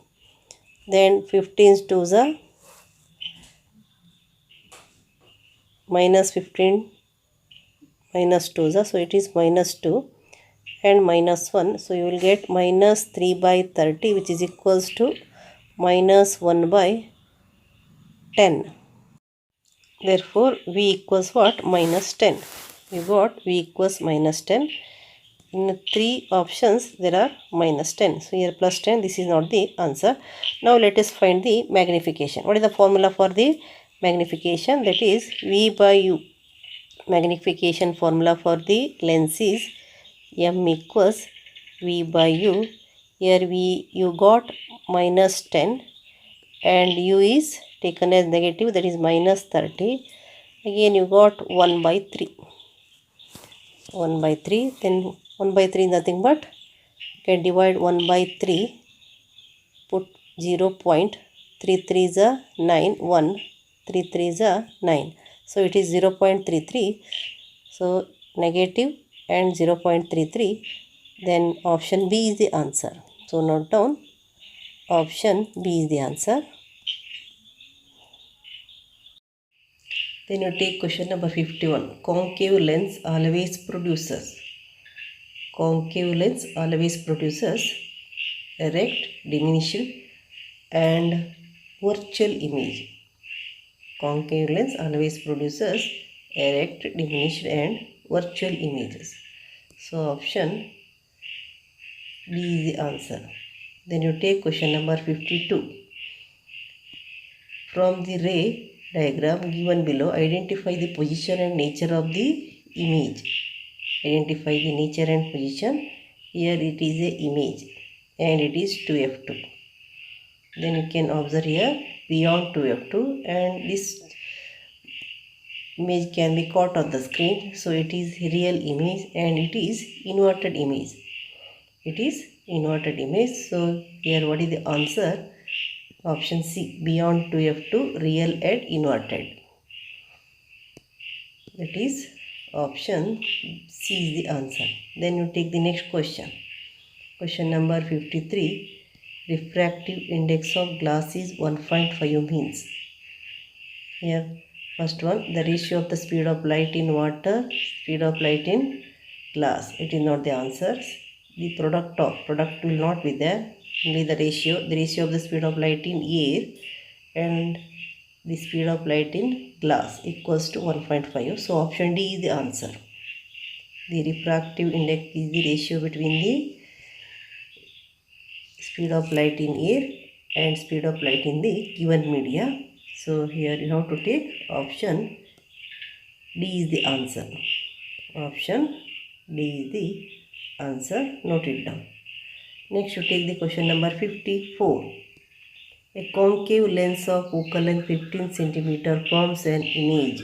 Then 15 to the minus 15 minus 2 the, so it is minus 2 and minus 1. So you will get minus 3 by 30 which is equals to minus 1 by 10. Therefore v equals what? Minus 10. We got v equals minus 10. In 3 options there are minus 10. So here plus 10, this is not the answer. Now let us find the magnification. What is the formula for the magnification? That is v by u. Magnification formula for the lens is m equals v by u. Here you got minus 10 and u is taken as negative, that is minus 30. Again you got 1 by 3. 1 by 3. Then 1 by 3 is nothing but you can divide 1 by 3. Put 0.33 is a 9. 1. 33 is a 9. So it is 0.33. So negative and 0.33. Then option B is the answer. So note down, option B is the answer. Then you take question number 51. Concave lens always produces. Concave lens always produces erect, diminished and virtual image. Concave lens always produces erect, diminished and virtual images. So option D is the answer. Then you take question number 52. From the ray diagram given below, identify the position and nature of the image. Identify the nature and position. Here it is a image and it is 2f2. Then you can observe here beyond 2f2 and this image can be caught on the screen. So it is real image and it is inverted image. It is inverted image. So here what is the answer? Option C, beyond 2f2, real and inverted. That is option C is the answer. Then you take the next question. Question number 53. Refractive index of glass is 1.5 means. Here first one, the ratio of the speed of light in water, speed of light in glass. It is not the answer. The product will not be there. Only the ratio of the speed of light in air and the speed of light in glass equals to 1.5. So option D is the answer. The refractive index is the ratio between the speed of light in air and speed of light in the given media. So here you have to take option D is the answer. Option D is the answer. Note it down. Next you take the question number 54. A concave lens of focal length 15 cm forms an image.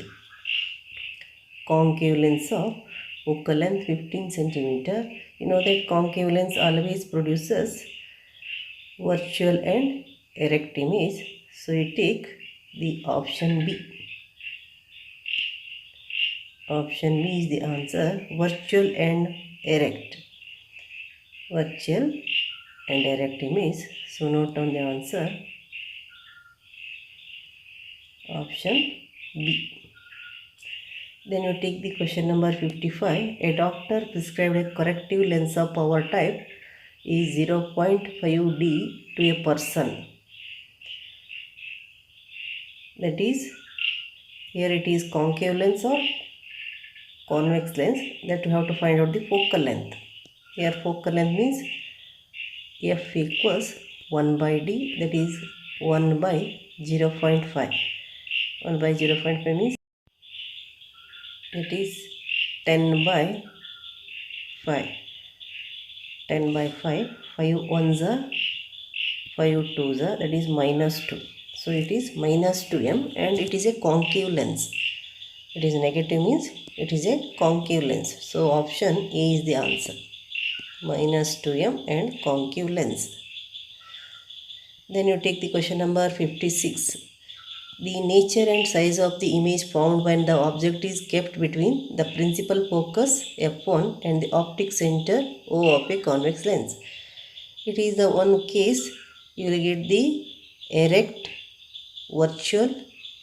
Concave lens of focal length 15 cm. You know that concave lens always produces virtual and erect image. So you take the option B. Option B is the answer. Virtual and erect. Virtual and erect image. So note down the answer. Option B. Then you take the question number 55. A doctor prescribed a corrective lens of power type is 0.5D to a person. That is, here it is concave lens or convex lens, that you have to find out the focal length. Here focal length means F equals 1 by d, that is 1 by 0.5. 1 by 0.5 means it is 10 by 5. 10 by 5. 5 ones are 5 twos are, that is minus 2. So it is minus 2m and it is a concave lens. It is negative means it is a concave lens. So option A is the answer. Minus 2m and concave lens. Then you take the question number 56. The nature and size of the image formed when the object is kept between the principal focus f1 and the optic center O of a convex lens. It is the one case you will get the erect, virtual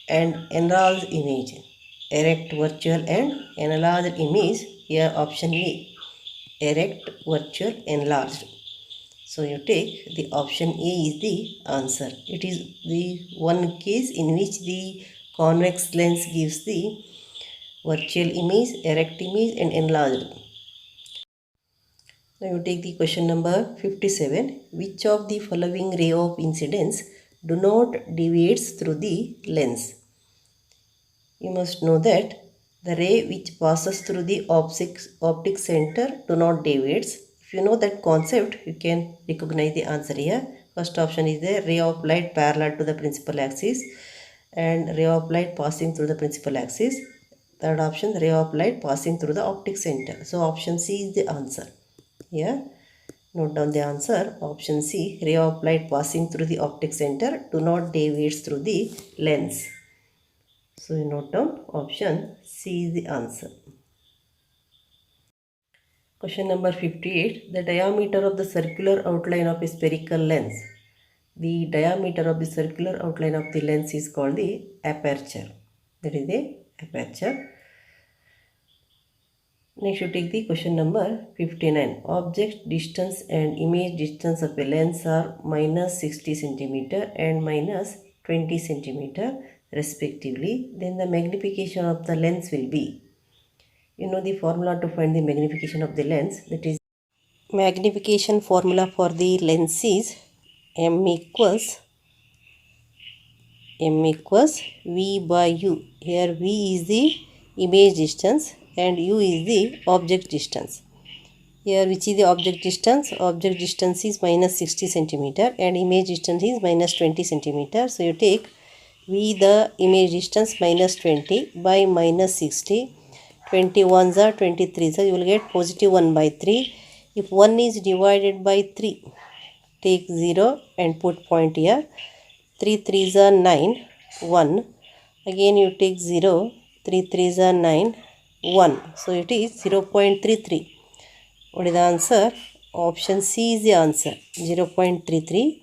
and enlarged image. Erect, virtual and enlarged image. Here option A. Erect, virtual, enlarged. So you take the option A is the answer. It is the one case in which the convex lens gives the virtual image, erect image and enlarged. Now you take the question number 57. Which of the following ray of incidence do not deviates through the lens? You must know that the ray which passes through the optic center do not deviates. If you know that concept, you can recognize the answer here. First option is the ray of light parallel to the principal axis and ray of light passing through the principal axis. Third option, ray of light passing through the optic center. So option C is the answer. Here, note down the answer. Option C, ray of light passing through the optic center do not deviates through the lens. So you note down option C is the answer. Question number 58. The diameter of the circular outline of a spherical lens. The diameter of the circular outline of the lens is called the aperture. That is the aperture. Next you take the question number 59. Object distance and image distance of a lens are minus 60 cm and minus 20 cm respectively. Then the magnification of the lens will be. You know the formula to find the magnification of the lens. That is, magnification formula for the lens is m equals V by U. Here V is the image distance and U is the object distance. Here which is the object distance? Object distance is minus 60 cm and image distance is minus 20 cm. So you take V the image distance minus 20 by minus 60. 21s are 23s, so you will get positive 1 by 3. If 1 is divided by 3, take 0 and put point here. 3 3s are 9, 1. Again you take 0, 3 3s are 9, 1. So it is 0.33. What is the answer? Option C is the answer, 0.33.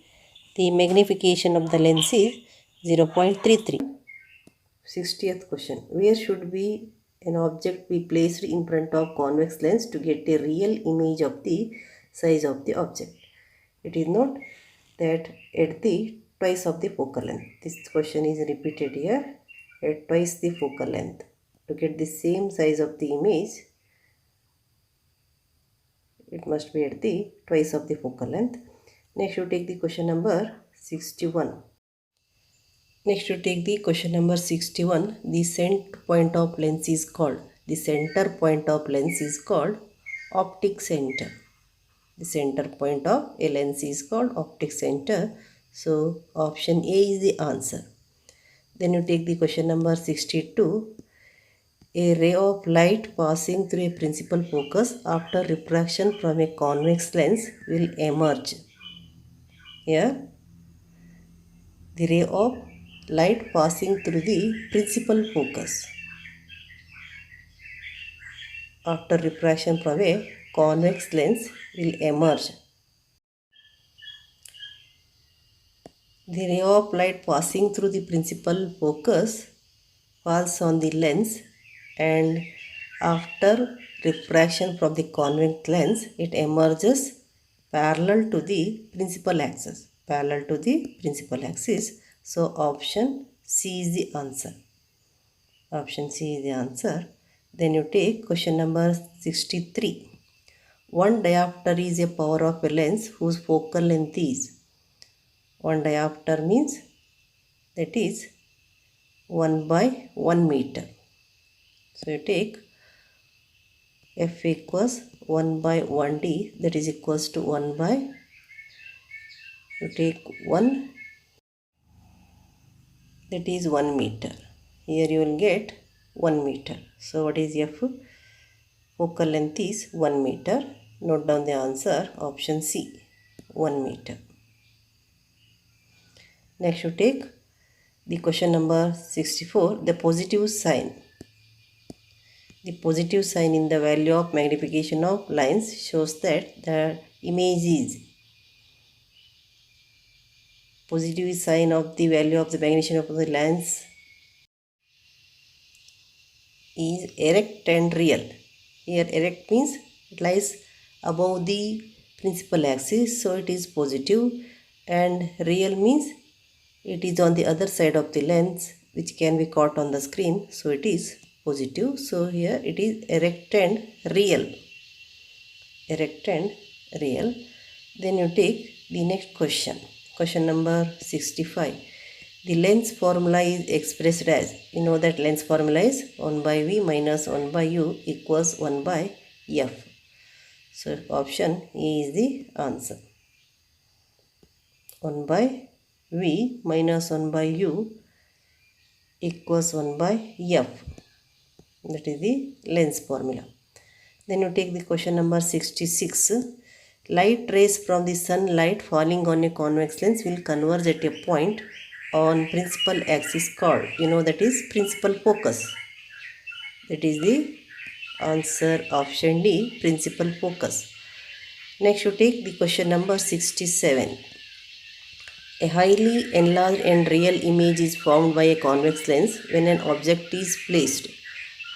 The magnification of the lens is 0.33. 60th question. Where should an object be placed in front of convex lens to get a real image of the size of the object? It is not that at the twice of the focal length. This question is repeated here. At twice the focal length. To get the same size of the image, it must be at the twice of the focal length. Next you take the question number 61. Next you take the question number 61. The center point of lens is called. The center point of lens is called optic center. The center point of a lens is called optic center. So option A is the answer. Then you take the question number 62. A ray of light passing through a principal focus after refraction from a convex lens will emerge. Here, the ray of light passing through the principal focus after refraction from a convex lens will emerge. The ray of light passing through the principal focus falls on the lens and after refraction from the convex lens it emerges parallel to the principal axis. Parallel to the principal axis. So option C is the answer. Option C is the answer. Then you take question number 63. 1 diopter is a power of a lens whose focal length is. 1 diopter means that is 1 by 1 meter. So you take f equals 1 by 1d, that is equals to 1 by, you take 1, that is 1 meter. Here you will get 1 meter. So what is f? Focal length is 1 meter. Note down the answer, option C, 1 meter. Next you take the question number 64, the positive sign. The positive sign in the value of magnification of lines shows that the image is, positive sign of the value of the magnification of the lens is erect and real. Here erect means it lies above the principal axis, so it is positive, and real means it is on the other side of the lens which can be caught on the screen, so it is positive. So here it is erect and real. Erect and real. Then you take the next question. Question number 65. The lens formula is expressed as, you know that lens formula is 1 by v minus 1 by u equals 1 by f. So option E is the answer. 1 by v minus 1 by u equals 1 by f. That is the lens formula. Then you take the question number 66. Light rays from the sunlight falling on a convex lens will converge at a point on principal axis called, you know that is principal focus. That is the answer, option D, principal focus. Next you take the question number 67. A highly enlarged and real image is formed by a convex lens when an object is placed.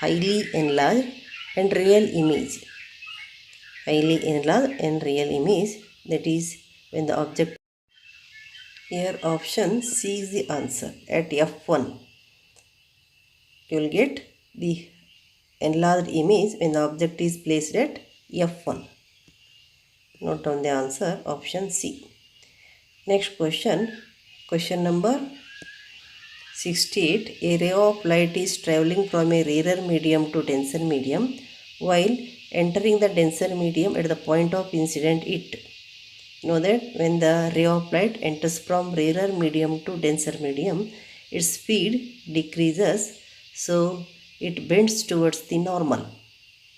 Highly enlarged and real image. Highly enlarged and real image, that is when the object, here option C is the answer. At f1 you will get the enlarged image when the object is placed at f1. Note down the answer, option C. Next question, question number 68. A ray of light is traveling from a rarer medium to denser medium. While entering the denser medium at the point of incident, it, know that when the ray of light enters from rarer medium to denser medium, its speed decreases, so it bends towards the normal.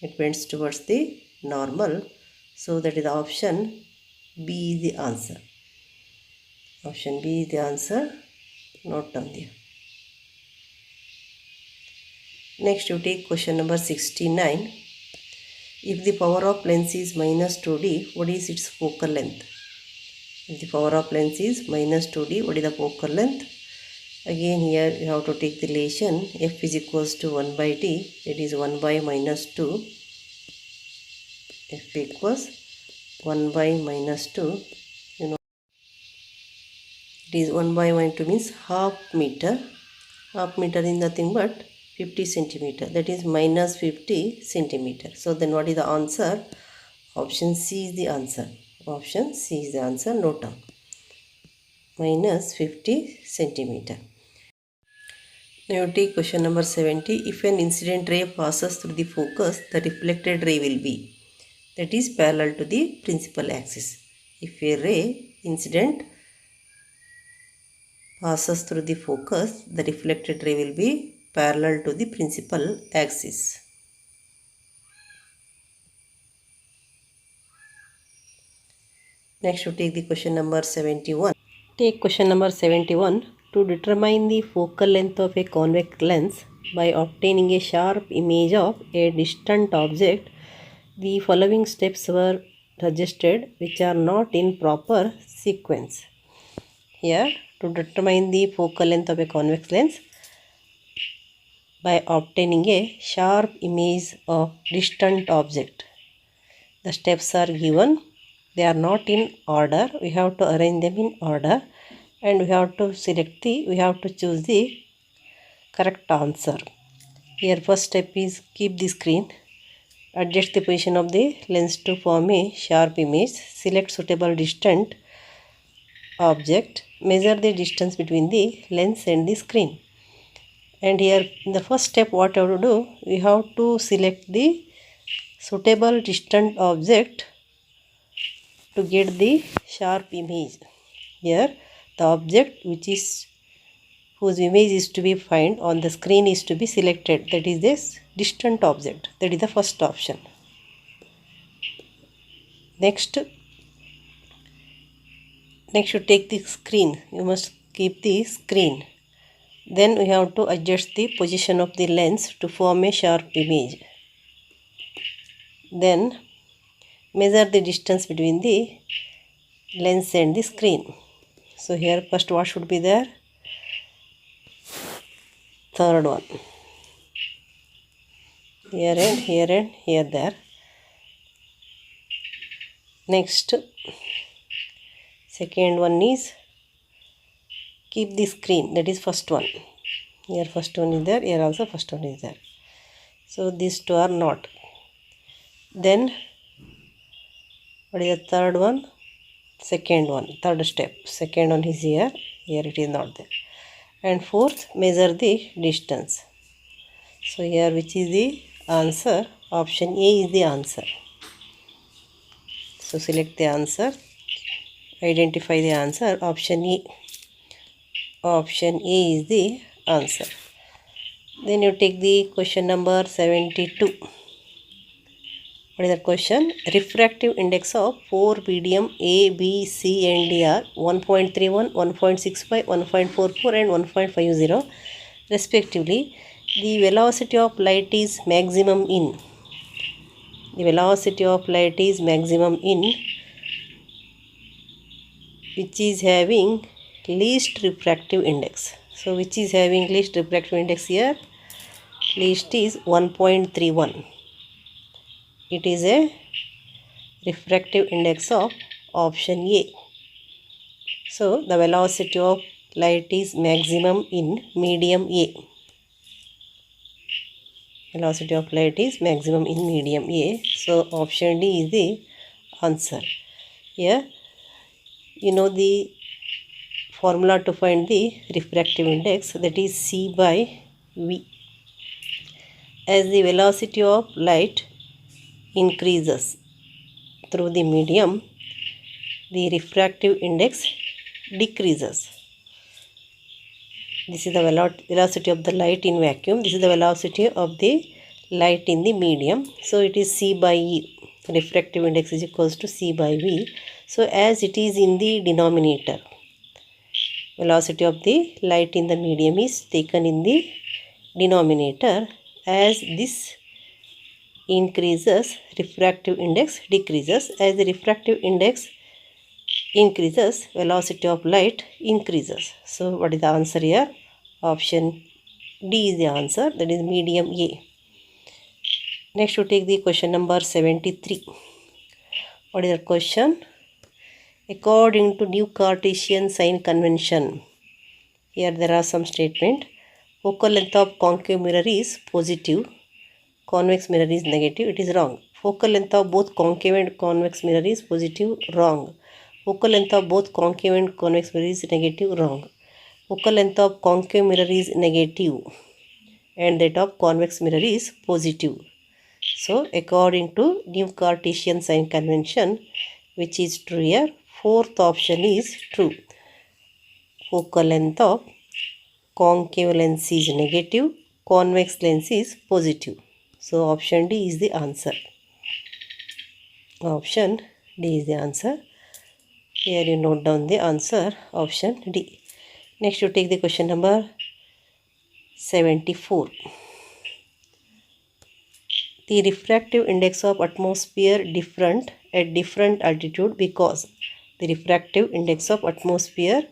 It bends towards the normal. So that is the option B is the answer. Option B is the answer. Note down there. Next you take question number 69. If the power of lens is minus 2d, what is its focal length? If the power of lens is minus 2d, what is the focal length? Again here you have to take the relation f is equals to 1 by d, that is 1 by minus 2. F equals 1 by minus 2. You know it is 1 by minus 2 means half meter. Half meter is nothing but 50 centimeter, that is minus 50 centimeter. So then what is the answer? Option C is the answer. Option C is the answer. Note down, minus 50 centimeter. Now you take question number 70. If an incident ray passes through the focus, the reflected ray will be, that is parallel to the principal axis. If a ray incident passes through the focus, the reflected ray will be parallel to the principal axis. Next you take the question number 71. Take question number 71. To determine the focal length of a convex lens by obtaining a sharp image of a distant object, the following steps were suggested which are not in proper sequence. Here, to determine the focal length of a convex lens by obtaining a sharp image of distant object, the steps are given. They are not in order. We have to arrange them in order, and we have to choose the correct answer. Here first step is keep the screen, adjust the position of the lens to form a sharp image, select suitable distance object, measure the distance between the lens and the screen. And here in the first step, what we have to do, we have to select the suitable distant object to get the sharp image. Here the object whose image is to be found on the screen is to be selected, that is this distant object, that is the first option. Next you take the screen, you must keep the screen. Then we have to adjust the position of the lens to form a sharp image. Then measure the distance between the lens and the screen. So here first what should be there? Third one. Here and here and here there. Next, second one is keep the screen, that is first one. Here first one is there, here also first one is there. So these two are not. Then what is the third one? Second one, third step. Second one is here, here it is not there. And fourth, measure the distance. So here which is the answer? Option A is the answer. So select the answer, identify the answer, option A. Option A is the answer. Then you take the question number 72. What is that question? Refractive index of 4 medium A, B, C and D are 1.31, 1.65, 1.44 and 1.50 respectively. The velocity of light is maximum in. The velocity of light is maximum in which is having least refractive index. So which is having least refractive index here? Least is 1.31. It is a refractive index of option A. So the velocity of light is maximum in medium A. Velocity of light is maximum in medium A. So option D is the answer. Here you know the formula to find the refractive index, that is C by V. As the velocity of light increases through the medium, the refractive index decreases. This is the velocity of the light in vacuum. This is the velocity of the light in the medium. So it is C by E. Refractive index is equals to C by V. So as it is in the denominator, velocity of the light in the medium is taken in the denominator. As this increases, refractive index decreases. As the refractive index increases, velocity of light increases. So what is the answer here? Option D is the answer, that is medium A. Next you take the question number 73. What is the question? According to new Cartesian sign convention, here there are some statement. Focal length of concave mirror is positive, convex mirror is negative. It is wrong. Focal length of both concave and convex mirror is positive. Wrong. Focal length of both concave and convex mirror is negative. Wrong. Focal length of concave mirror is negative and that of convex mirror is positive. So according to new Cartesian sign convention, which is true here? Fourth option is true. Focal length of concave lens is negative, convex lens is positive. So option D is the answer. Option D is the answer. Here you note down the answer, option D. Next you take the question number 74. The refractive index of atmosphere different at different altitude because the refractive index of atmosphere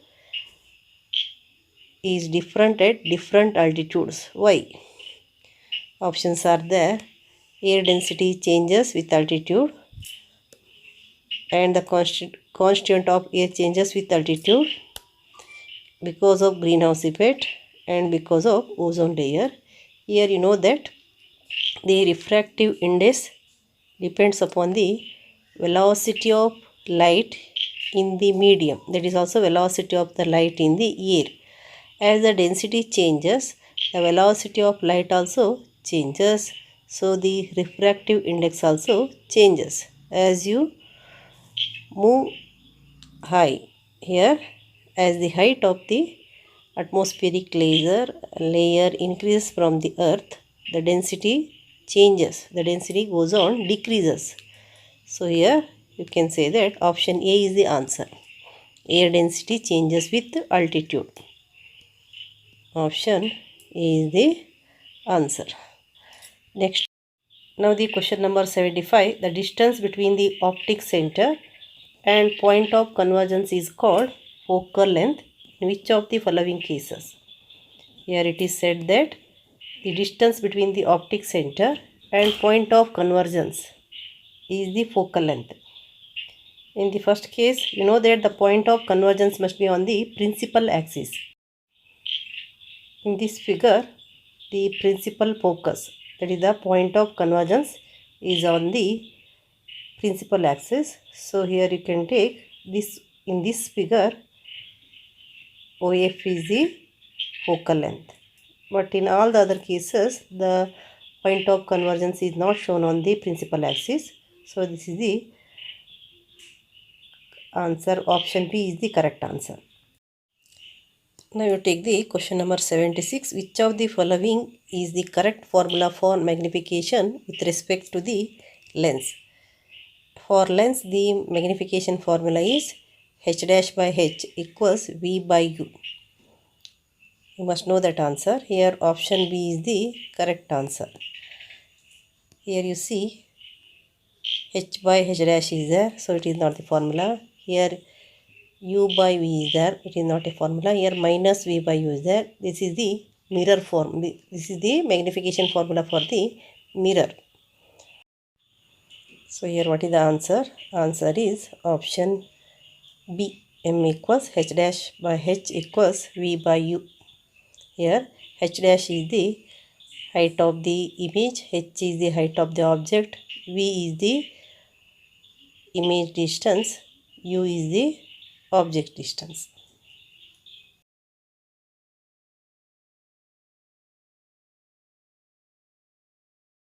is different at different altitudes. Why? Options are there. Air density changes with altitude and the constant of air changes with altitude, because of greenhouse effect and because of ozone layer. Here you know that the refractive index depends upon the velocity of light in the medium, that is also velocity of the light in the air. As the density changes, the velocity of light also changes, so the refractive index also changes as you move high. Here, as the height of the atmospheric layer increases from the earth, the density changes, the density goes on decreases. So here you can say that option A is the answer. Air density changes with altitude. Option A is the answer. Next, now the question number 75. The distance between the optic center and point of convergence is called focal length in which of the following cases? Here it is said that the distance between the optic center and point of convergence is the focal length. In the first case, you know that the point of convergence must be on the principal axis. In this figure, the principal focus, that is the point of convergence, is on the principal axis. So here you can take this, in this figure OF is the focal length, but in all the other cases the point of convergence is not shown on the principal axis. So this is the answer. Option B is the correct answer. Now you take the question number 76. Which of the following is the correct formula for magnification with respect to the lens? For lens, the magnification formula is h dash by h equals v by u. You must know that answer. Here option B is the correct answer. Here you see h by h dash is there, so it is not the formula. Here u by v is there, it is not a formula. Here minus v by u is there. This is the mirror form. This is the magnification formula for the mirror. So here what is the answer? Answer is option B. M equals h dash by h equals v by u. Here h dash is the height of the image, h is the height of the object, v is the image distance, u is the object distance.